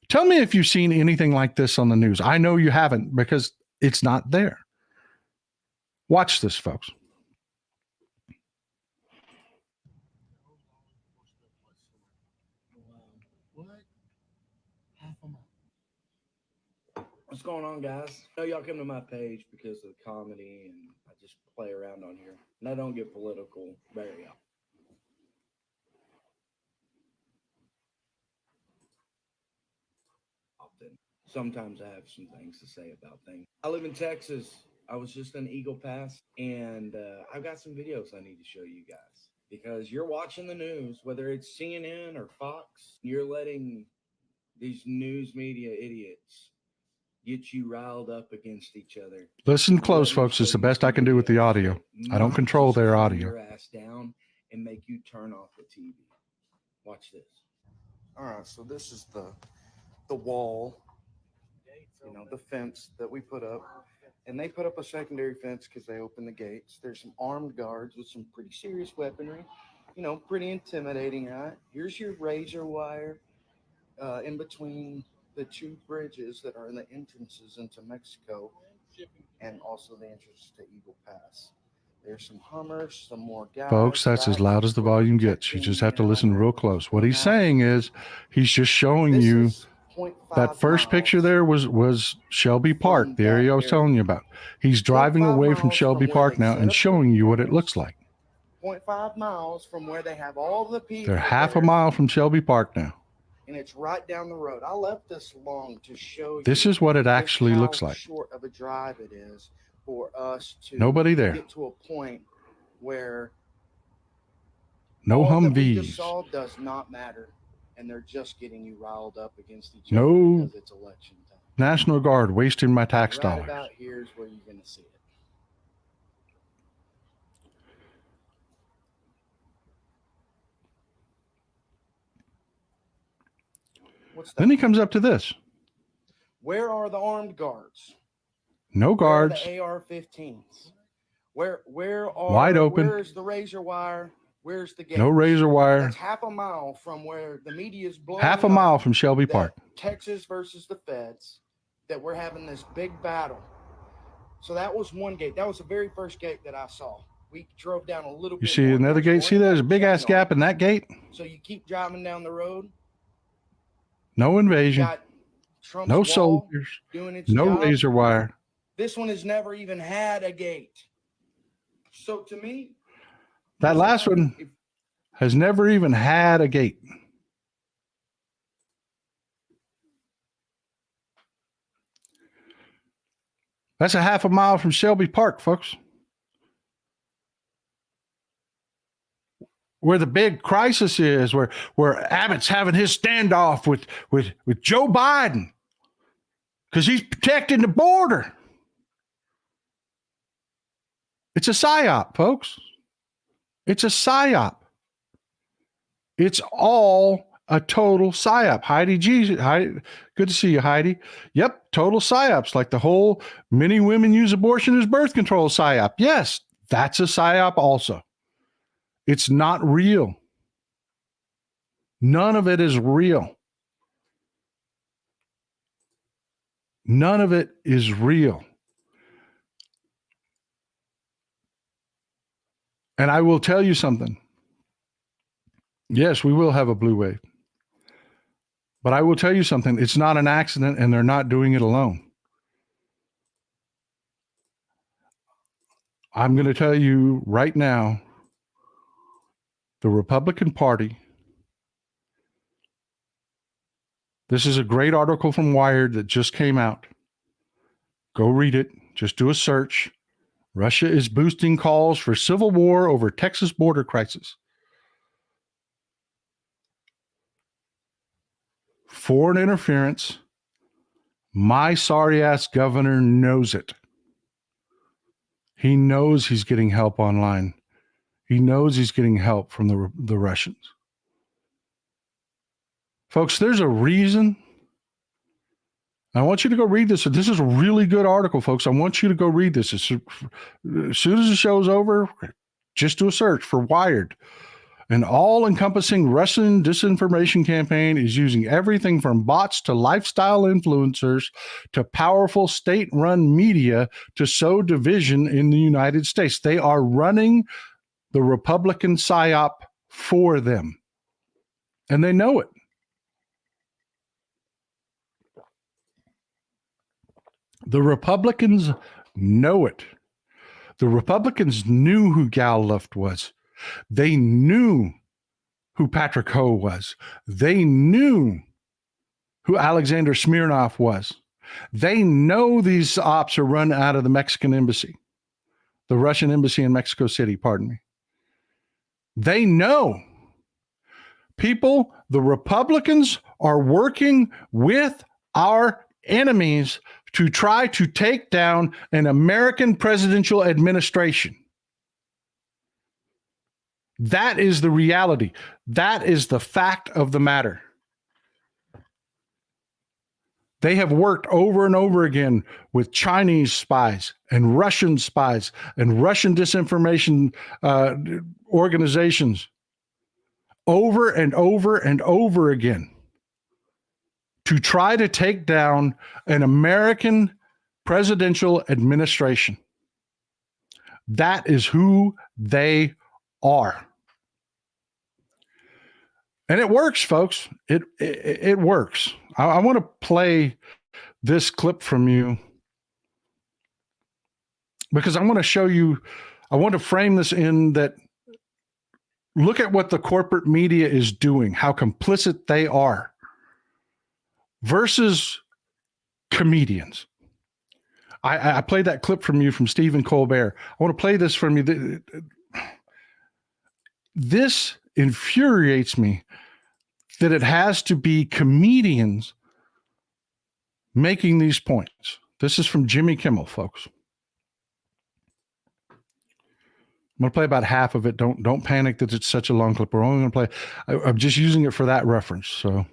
Tell me if you've seen anything like this on the news. I know you haven't because it's not there. Watch this, folks. What's going on, guys? I know y'all come to my page because of the comedy and I just play around on here. And I don't get political very often. Sometimes I have some things to say about things. I live in Texas. I was just in Eagle Pass and I've got some videos I need to show you guys because you're watching the news, whether it's CNN or Fox, you're letting these news media idiots get you riled up against each other. Listen close, folks. It's the best I can do with the audio. I don't control their audio. Your ass down and make you turn off the TV. Watch this. All right, so this is the wall, you know, the fence that we put up. And they put up a secondary fence because they opened the gates. There's some armed guards with some pretty serious weaponry. You know, pretty intimidating, right? Here's your razor wire in between the two bridges that are in the entrances into Mexico and also the entrance to Eagle Pass. There's some Hummers, some more guys. Folks, that's as loud as the volume gets. You just have to listen real close. What he's saying is he's just showing you that first picture there was Shelby Park, the area I was telling you about. He's driving away from Shelby Park now and showing you what it looks like. 0.5 miles from where they have all the people. They're half a mile from Shelby Park now. And it's right down the road. I left this long to show you. This is what it actually looks like. Short of a drive it is for us to Nobody there. get to a point where No all that we just Humvees. saw does not matter, and they're just getting you riled up against each No other because it's election time. National Guard wasting my tax Right dollars. about here is where you're going to see it. What's that? Then he comes up to this. Where are the armed guards? No guards. Where are the AR-15s? Where are Wide open. Where's the razor wire? Where's the gate? No razor wire. That's half a mile from where the media is blowing. Half a up mile from Shelby that Park. Texas versus the feds, that we're having this big battle. So that was one gate. That was the very first gate that I saw. We drove down a little You bit. see more. another There's gate? one See, there's a right big ass there. gap in that gate. So you keep driving down the road. No You invasion. got Trump's No wall soldiers. doing its No job. razor wire. This one has never even had a gate. So to me, That last one if has never even had a gate. That's a half a mile from Shelby Park, folks. Where the big crisis is, where Abbott's having his standoff with Joe Biden because he's protecting the border. It's a psyop, folks. It's a psyop. It's all a total psyop. Heidi G. Heidi, good to see you, Heidi. Yep, total psyops. Like the whole many women use abortion as birth control psyop. Yes, that's a psyop also. It's not real. None of it is real. None of it is real. And I will tell you something. Yes, we will have a blue wave. But I will tell you something. It's not an accident, and they're not doing it alone. I'm going to tell you right now, the Republican Party, this is a great article from Wired that just came out. Go read it. Just do a search. Russia is boosting calls for civil war over Texas border crisis. Foreign interference. My sorry ass governor knows it. He knows he's getting help online. He knows he's getting help from the Russians. Folks, there's a reason. I want you to go read this. This is a really good article, folks. I want you to go read this. As soon as the show's over, just do a search for Wired. An all-encompassing Russian disinformation campaign is using everything from bots to lifestyle influencers to powerful state-run media to sow division in the United States. They are running the Republican psyop for them, and they know it. The Republicans know it. The Republicans knew who Gal Luft was. They knew who Patrick Ho was. They knew who Alexander Smirnov was. They know these ops are run out of the Mexican embassy, the Russian embassy in Mexico City, pardon me. They know. People, the Republicans are working with our enemies to try to take down an American presidential administration. That is the reality. That is the fact of the matter. They have worked over and over again with Chinese spies and Russian disinformation organizations over and over and over again to try to take down an American presidential administration. That is who they are. And it works, folks. It works. I want to play this clip from you because I want to show you, I want to frame this in that look at what the corporate media is doing, how complicit they are versus comedians. I played that clip from you from Stephen Colbert. I want to play this from you. This infuriates me that it has to be comedians making these points. This is from Jimmy Kimmel, folks. I'm going to play about half of it. Don't panic that it's such a long clip. We're only going to play. I'm just using it for that reference. So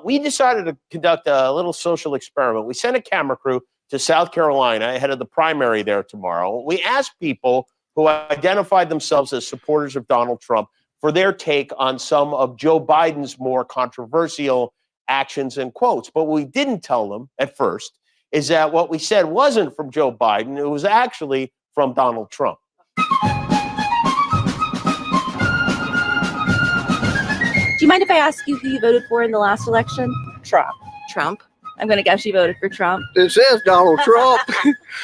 we decided to conduct a little social experiment. We sent a camera crew to South Carolina ahead of the primary there tomorrow. We asked people who identified themselves as supporters of Donald Trump for their take on some of Joe Biden's more controversial actions and quotes. But what we didn't tell them at first is that what we said wasn't from Joe Biden. It was actually from Donald Trump. Do you mind if I ask you who you voted for in the last election? Trump. Trump. I'm going to guess you voted for Trump. It says Donald Trump.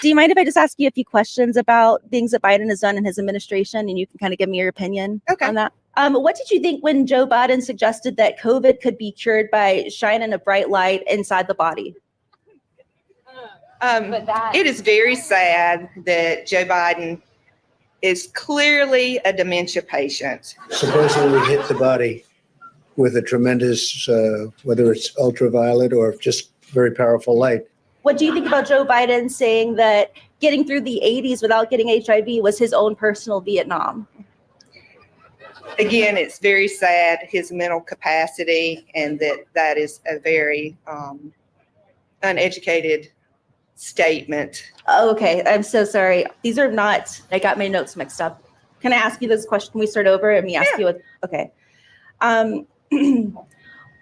Do you mind if I just ask you a few questions about things that Biden has done in his administration, and you can kind of give me your opinion on that? What did you think when Joe Biden suggested that COVID could be cured by shining a bright light inside the body? It is very sad that Joe Biden is clearly a dementia patient. Supposedly hit the body with a tremendous, whether it's ultraviolet or just very powerful light. What do you think about Joe Biden saying that getting through the 80s without getting HIV was his own personal Vietnam? Again, it's very sad, his mental capacity, and that is a very uneducated statement. Oh, okay. I'm so sorry. These are not, I got my notes mixed up. Can I ask you this question? We start over and we ask you, okay.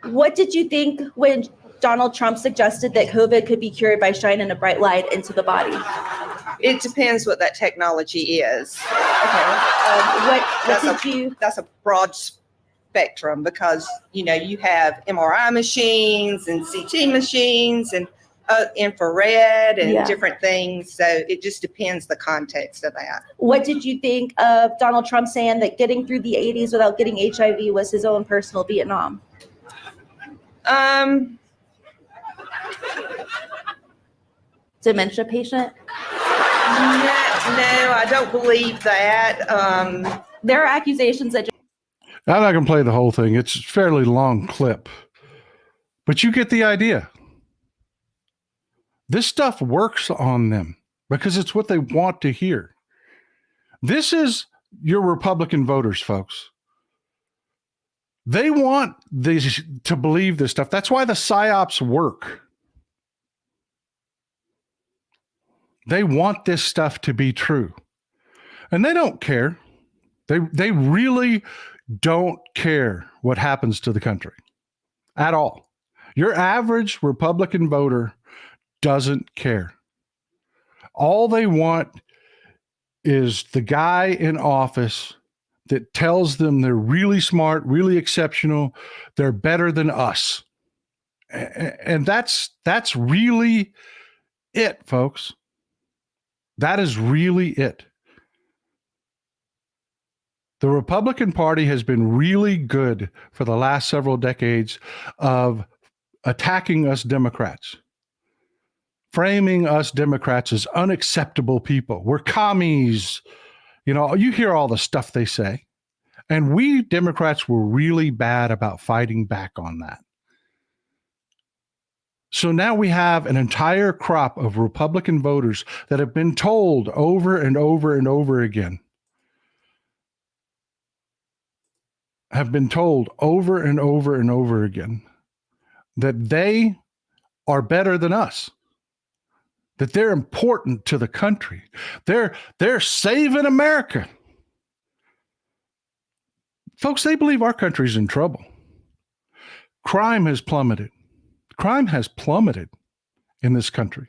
What did you think when Donald Trump suggested that COVID could be cured by shining a bright light into the body? It depends what that technology is. Okay. That's a broad spectrum, because, you have MRI machines and CT machines and infrared and different things. So it just depends the context of that. What did you think of Donald Trump saying that getting through the 80s without getting HIV was his own personal Vietnam? Dementia patient? No, I don't believe that. There are accusations that I'm not going to play the whole thing. It's a fairly long clip, but you get the idea. This stuff works on them because it's what they want to hear. This is your Republican voters, folks. They want this to believe this stuff. That's why the psyops work. They want this stuff to be true. And they don't care. They really don't care what happens to the country at all. Your average Republican voter doesn't care. All they want is the guy in office that tells them they're really smart, really exceptional, they're better than us. And that's really it, folks. That is really it. The Republican Party has been really good for the last several decades of attacking us Democrats, framing us Democrats as unacceptable people. We're commies. You hear all the stuff they say. And we Democrats were really bad about fighting back on that. So now we have an entire crop of Republican voters that have been told over and over and over again, that they are better than us, that they're important to the country. They're saving America. Folks, they believe our country's in trouble. Crime has plummeted. Crime has plummeted in this country.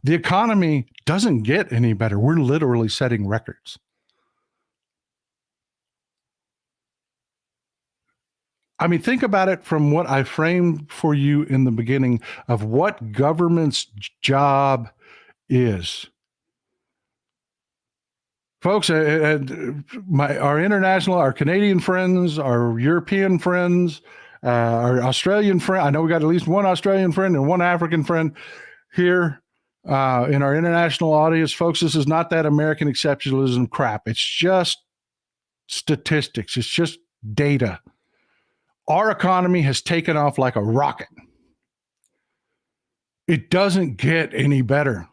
The economy doesn't get any better. We're literally setting records. I mean, think about it from what I framed for you in the beginning of what government's job is. Folks, our Canadian friends, our European friends, our Australian friend. I know we got at least one Australian friend and one African friend here in our international audience. Folks, this is not that American exceptionalism crap. It's just statistics. It's just data. Our economy has taken off like a rocket. It doesn't get any better.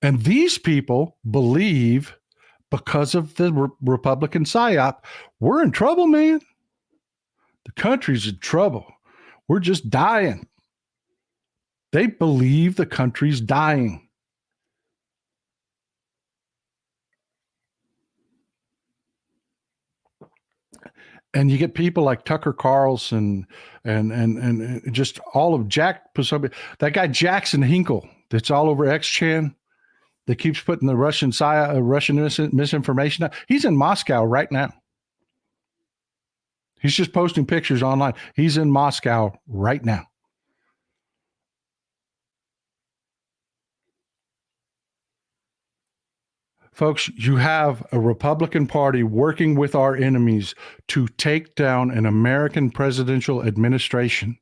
And these people believe, because of the Republican Psyop, we're in trouble, man. The country's in trouble. We're just dying. They believe the country's dying. And you get people like Tucker Carlson and just all of that guy Jackson Hinkle that's all over XChan that keeps putting the Russian misinformation out. He's in Moscow right now. He's just posting pictures online. He's in Moscow right now. Folks, you have a Republican Party working with our enemies to take down an American presidential administration,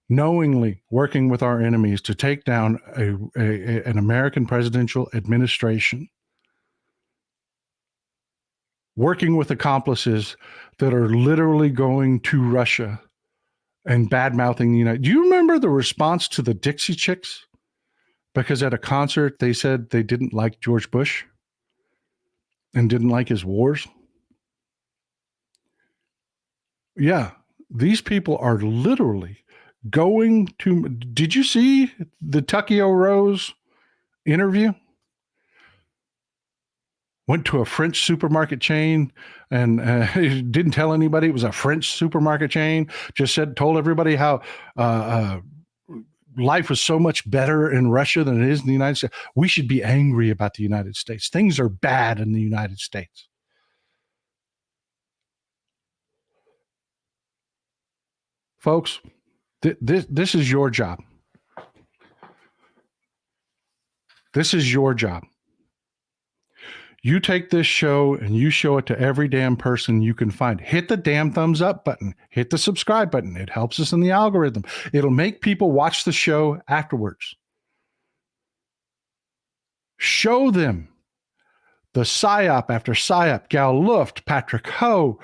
knowingly working with our enemies to take down an American presidential administration, working with accomplices that are literally going to Russia and bad-mouthing the United. Do you remember the response to the Dixie Chicks? Because at a concert, they said they didn't like George Bush and didn't like his wars. Yeah, these people are literally going to. Did you see the Tuckio Rose interview? Went to a French supermarket chain and didn't tell anybody it was a French supermarket chain. Just told everybody how life was so much better in Russia than it is in the United States. We should be angry about the United States. Things are bad in the United States. Folks, this is your job. This is your job. You take this show and you show it to every damn person you can find. Hit the damn thumbs up button. Hit the subscribe button. It helps us in the algorithm. It'll make people watch the show afterwards. Show them the Psyop after Psyop, Gal Luft, Patrick Ho,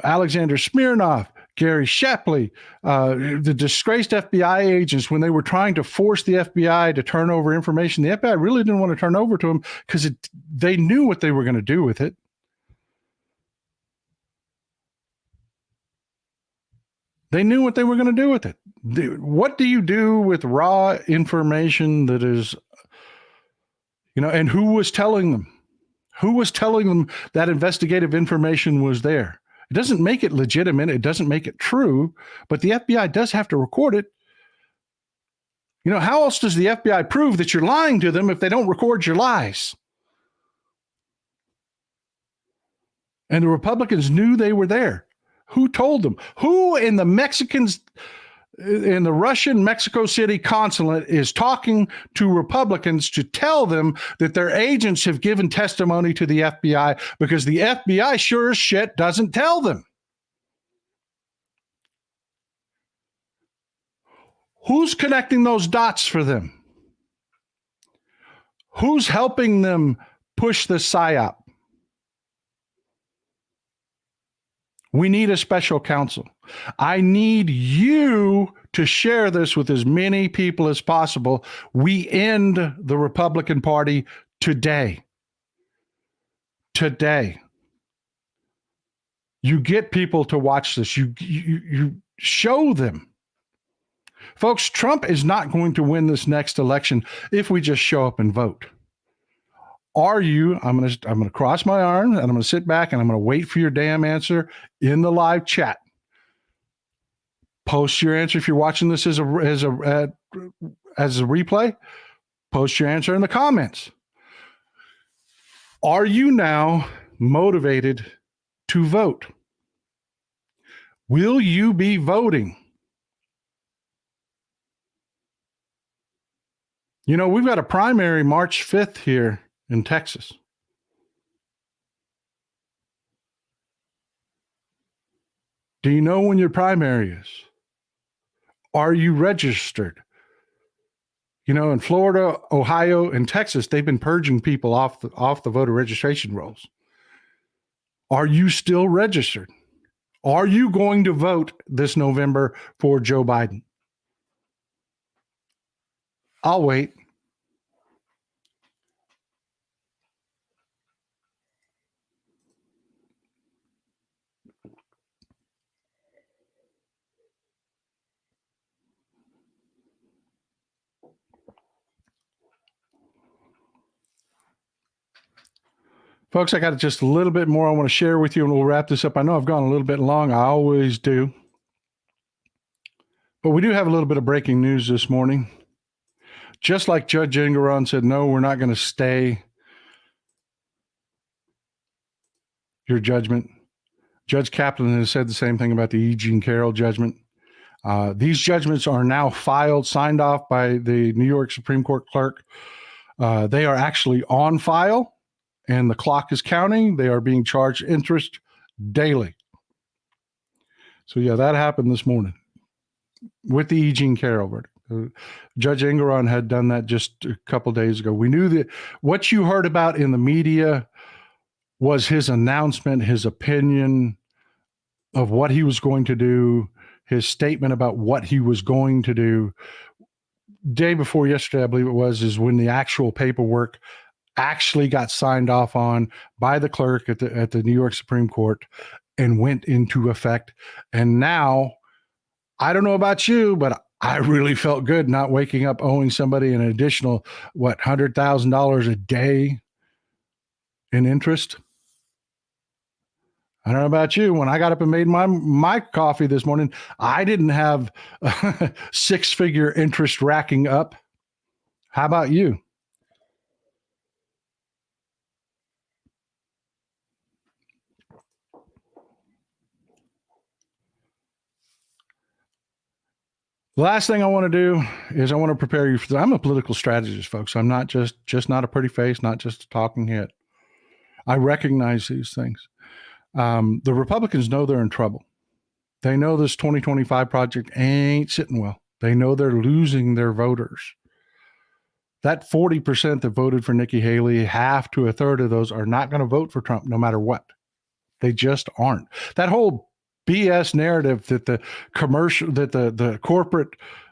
Alexander Smirnov, Gary Shapley, the disgraced FBI agents, when they were trying to force the FBI to turn over information, the FBI really didn't want to turn over to them because they knew what they were going to do with it. They knew what they were going to do with it. What do you do with raw information that is, and who was telling them? Who was telling them that investigative information was there? It doesn't make it legitimate. It doesn't make it true, but the FBI does have to record it. How else does the FBI prove that you're lying to them if they don't record your lies? And the Republicans knew they were there. Who told them? Who in the Russian Mexico City consulate is talking to Republicans to tell them that their agents have given testimony to the FBI, because the FBI sure as shit doesn't tell them? Who's connecting those dots for them? Who's helping them push the Psyop? We need a special counsel. I need you to share this with as many people as possible. We end the Republican Party today. Today. You get people to watch this. You show them. Folks, Trump is not going to win this next election if we just show up and vote. I'm going to cross my arms and I'm going to sit back and I'm going to wait for your damn answer in the live chat. Post your answer. If you're watching this as a replay, post your answer in the comments. Are you now motivated to vote? Will you be voting? We've got a primary March 5th here in Texas. Do you know when your primary is? Are you registered? You know, in Florida, Ohio, and Texas, they've been purging people off the voter registration rolls. Are you still registered? Are you going to vote this November for Joe Biden? I'll wait. Folks, I got just a little bit more I want to share with you, and we'll wrap this up. I know I've gone a little bit long. I always do. But we do have a little bit of breaking news this morning. Just like Judge Engeron said, no, we're not going to stay your judgment. Judge Kaplan has said the same thing about the E. Jean Carroll judgment. These judgments are now filed, signed off by the New York Supreme Court clerk. They are actually on file, and the clock is counting. They are being charged interest daily. So, yeah, that happened this morning with the E. Jean Carroll verdict. Judge Engeron had done that just a couple days ago. We knew that what you heard about in the media was his announcement, his opinion of what he was going to do, his statement about what he was going to do. Day before yesterday, I believe it was, is when the actual paperwork actually got signed off on by the clerk at the New York Supreme Court and went into effect. And now, I don't know about you, but I really felt good not waking up owing somebody an additional, $100,000 a day in interest. I don't know about you. When I got up and made my coffee this morning, I didn't have six-figure interest racking up. How about you? The last thing I want to do is I want to prepare you for. I'm a political strategist, folks. I'm not just not a pretty face, not just a talking head. I recognize these things. The Republicans know they're in trouble. They know this 2025 project ain't sitting well. They know they're losing their voters. That 40% that voted for Nikki Haley, half to a third of those are not going to vote for Trump no matter what. They just aren't. That whole BS narrative that the corporate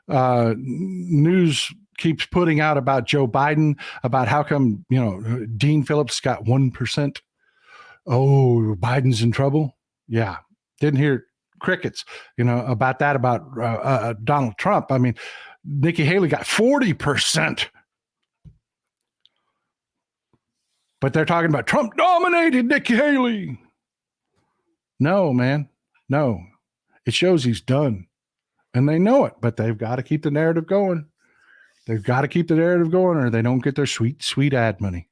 news keeps putting out about Joe Biden, about how come, Dean Phillips got 1%. Oh, Biden's in trouble. Yeah. Didn't hear crickets, about that, about Donald Trump. I mean, Nikki Haley got 40%. But they're talking about Trump dominated Nikki Haley. No, man. No. It shows he's done. And they know it, but they've got to keep the narrative going. They've got to keep the narrative going or they don't get their sweet, sweet ad money.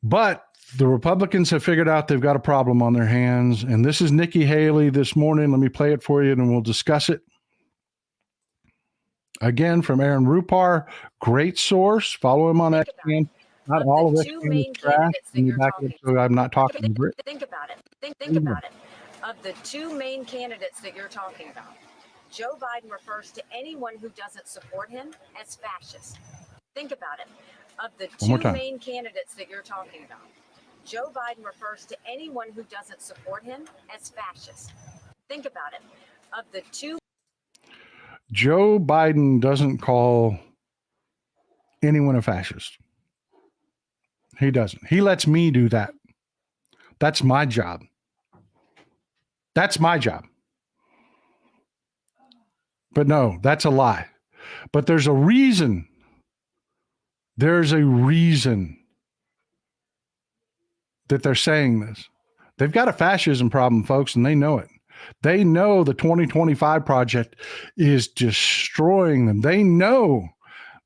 But the Republicans have figured out they've got a problem on their hands. And this is Nikki Haley this morning. Let me play it for you and we'll discuss it. Again, from Aaron Rupar, great source. Follow him on that. Not all of it is trash. So I'm not talking over it. Think about it. Think about it. Of the two main candidates that you're talking about, Joe Biden refers to anyone who doesn't support him as fascist. Think about it. Of the two main candidates that you're talking about, Joe Biden refers to anyone who doesn't support him as fascist. Think about it. Of the two. Joe Biden doesn't call anyone a fascist. He doesn't. He lets me do that. That's my job. That's my job. But no, that's a lie. But there's a reason. There's a reason that they're saying this. They've got a fascism problem, folks, and they know it. They know the 2025 project is destroying them. They know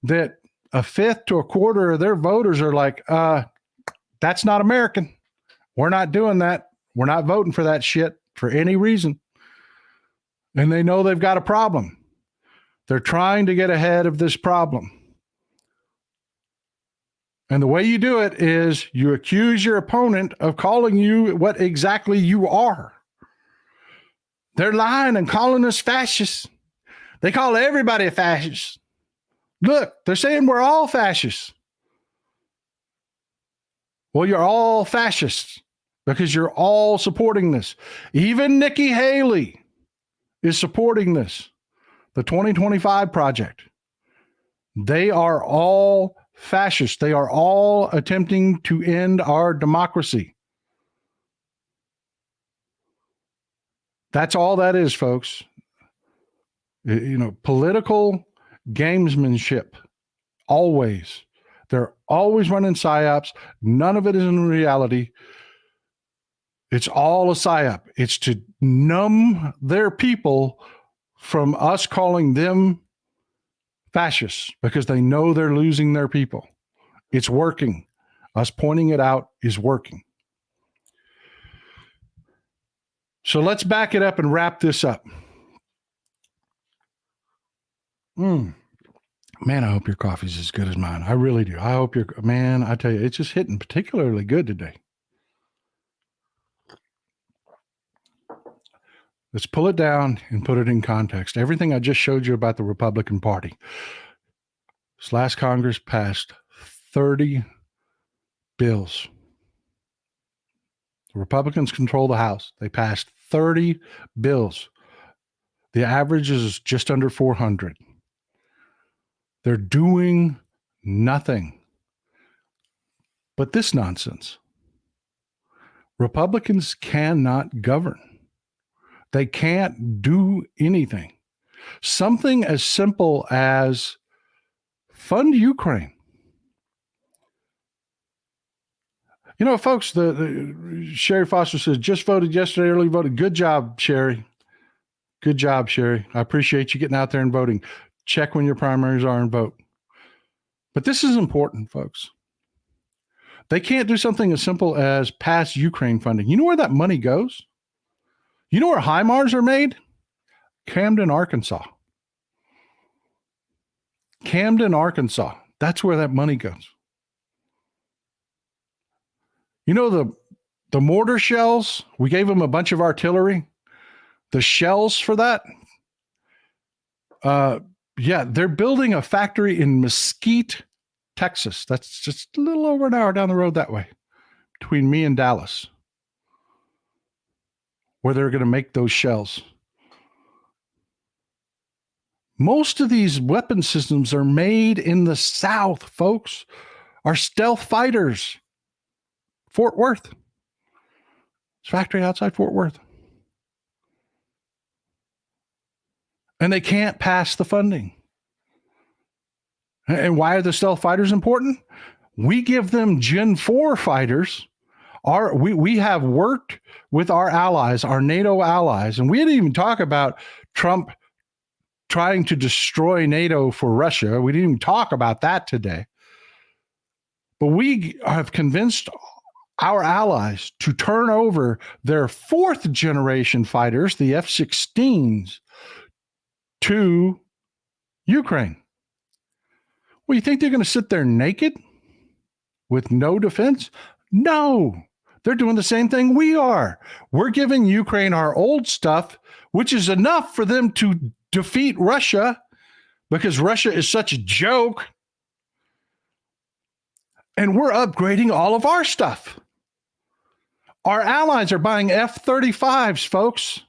that a fifth to a quarter of their voters are like, that's not American. We're not doing that. We're not voting for that shit for any reason. And they know they've got a problem. They're trying to get ahead of this problem. And the way you do it is you accuse your opponent of calling you what exactly you are. They're lying and calling us fascists. They call everybody a fascist. Look, they're saying we're all fascists. Well, you're all fascists because you're all supporting this. Even Nikki Haley is supporting this, the 2025 project. They are all fascists. They are all attempting to end our democracy. That's all that is, folks. You know, political gamesmanship. Always. They're always running psyops. None of it is in reality. It's all a psyop. It's to numb their people from us calling them fascists because they know they're losing their people. It's working. Us pointing it out is working. So let's back it up and wrap this up. Man, I hope your coffee's as good as mine. I really do. I hope I tell you, it's just hitting particularly good today. Let's pull it down and put it in context. Everything I just showed you about the Republican Party. This last Congress passed 30 bills. The Republicans control the House. They passed 30 bills. The average is just under 400. They're doing nothing but this nonsense. Republicans cannot govern. They can't do anything. Something as simple as fund Ukraine. You know, folks, the Sherry Foster says, just voted yesterday, early voted. Good job, Sherry. Good job, Sherry. I appreciate you getting out there and voting. Check when your primaries are and vote. But this is important, folks. They can't do something as simple as pass Ukraine funding. You know where that money goes? You know where HIMARS are made? Camden, Arkansas. Camden, Arkansas. That's where that money goes. You know the mortar shells? We gave them a bunch of artillery. The shells for that? Yeah, they're building a factory in Mesquite, Texas. That's just a little over an hour down the road that way, between me and Dallas, where they're going to make those shells. Most of these weapon systems are made in the South, folks. Our stealth fighters. Fort Worth. It's a factory outside Fort Worth. And they can't pass the funding. And why are the stealth fighters important? We give them Gen 4 fighters. We have worked with our allies, our NATO allies, and we didn't even talk about Trump trying to destroy NATO for Russia. We didn't even talk about that today. But we have convinced our allies to turn over their 4th generation fighters, the F-16s, to Ukraine. Well, you think they're going to sit there naked with no defense? No, they're doing the same thing we are. We're giving Ukraine our old stuff, which is enough for them to defeat Russia because Russia is such a joke. And we're upgrading all of our stuff. Our allies are buying F-35s, folks.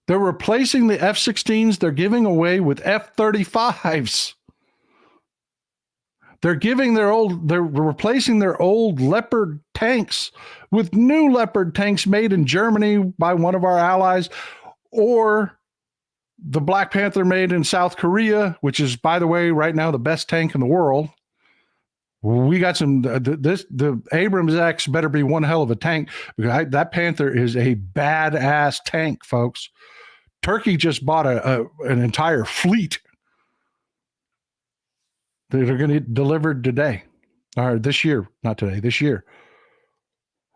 They're replacing the F-16s they're giving away with F-35s. They're replacing their old Leopard tanks with new Leopard tanks made in Germany by one of our allies, or the Black Panther made in South Korea, which is, by the way, right now the best tank in the world. We got the Abrams X better be one hell of a tank, because that Panther is a badass tank, folks. Turkey just bought an entire fleet that are going to get delivered today, or this year, not today, this year.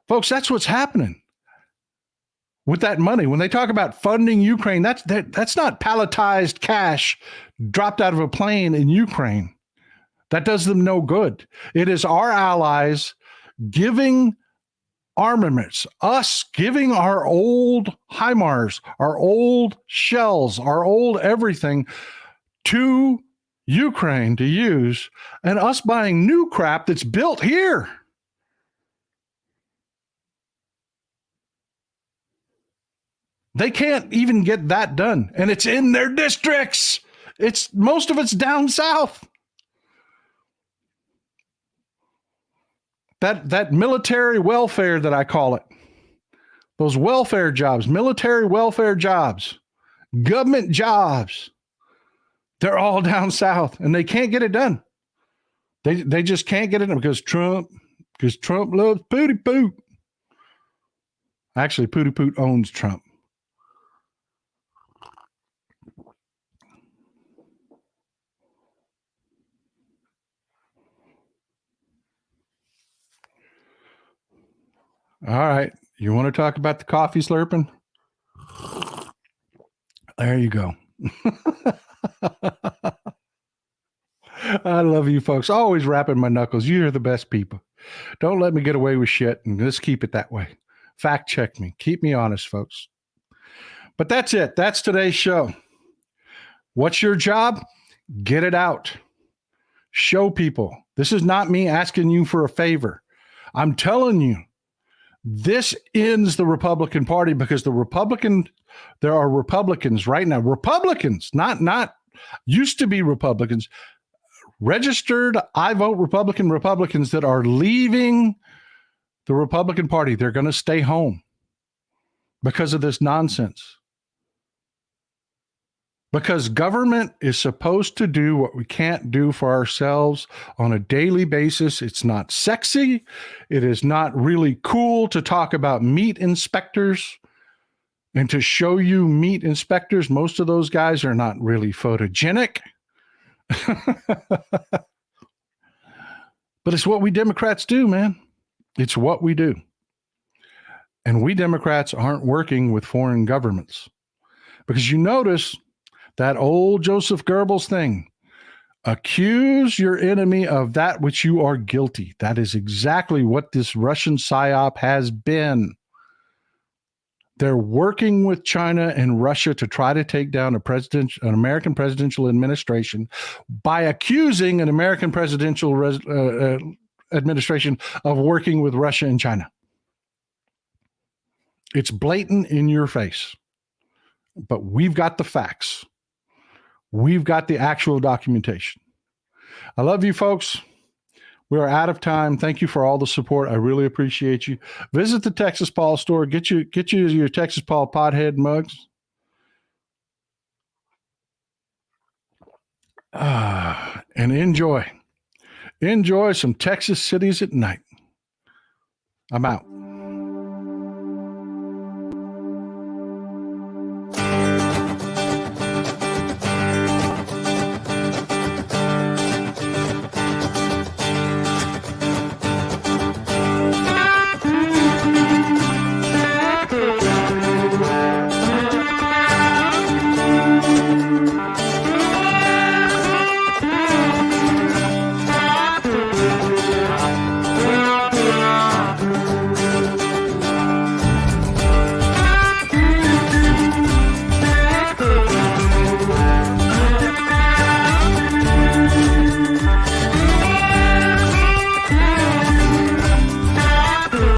Folks, that's what's happening with that money. When they talk about funding Ukraine, that's not palletized cash dropped out of a plane in Ukraine. That does them no good. It is our allies giving armaments, us giving our old HIMARS, our old shells, our old everything to Ukraine to use, and us buying new crap that's built here. They can't even get that done, and it's in their districts. It's most of it's down south. That military welfare that I call it, those welfare jobs, military welfare jobs, government jobs, they're all down south, and they can't get it done. They just can't get it done because Trump loves Pooty Poot. Actually, Pooty Poot owns Trump. All right. You want to talk about the coffee slurping? There you go. I love you folks. Always rapping my knuckles. You're the best people. Don't let me get away with shit, and let's keep it that way. Fact check me. Keep me honest, folks. But that's it. That's today's show. What's your job? Get it out. Show people. This is not me asking you for a favor. I'm telling you, this ends the Republican Party because there are Republicans right now. Republicans, not used to be Republicans, registered I vote Republicans that are leaving the Republican Party. They're going to stay home because of this nonsense. Because government is supposed to do what we can't do for ourselves on a daily basis. It's not sexy. It is not really cool to talk about meat inspectors and to show you meat inspectors. Most of those guys are not really photogenic. But it's what we Democrats do, man. It's what we do. And we Democrats aren't working with foreign governments. Because you notice that old Joseph Goebbels thing, accuse your enemy of that which you are guilty. That is exactly what this Russian Psyop has been. They're working with China and Russia to try to take down an American presidential administration by accusing an American presidential administration of working with Russia and China. It's blatant in your face. But we've got the facts. We've got the actual documentation. I love you, folks. We are out of time. Thank you for all the support. I really appreciate you. Visit the Texas Paul store. Get you your Texas Paul pothead mugs. And enjoy some Texas cities at night. I'm out.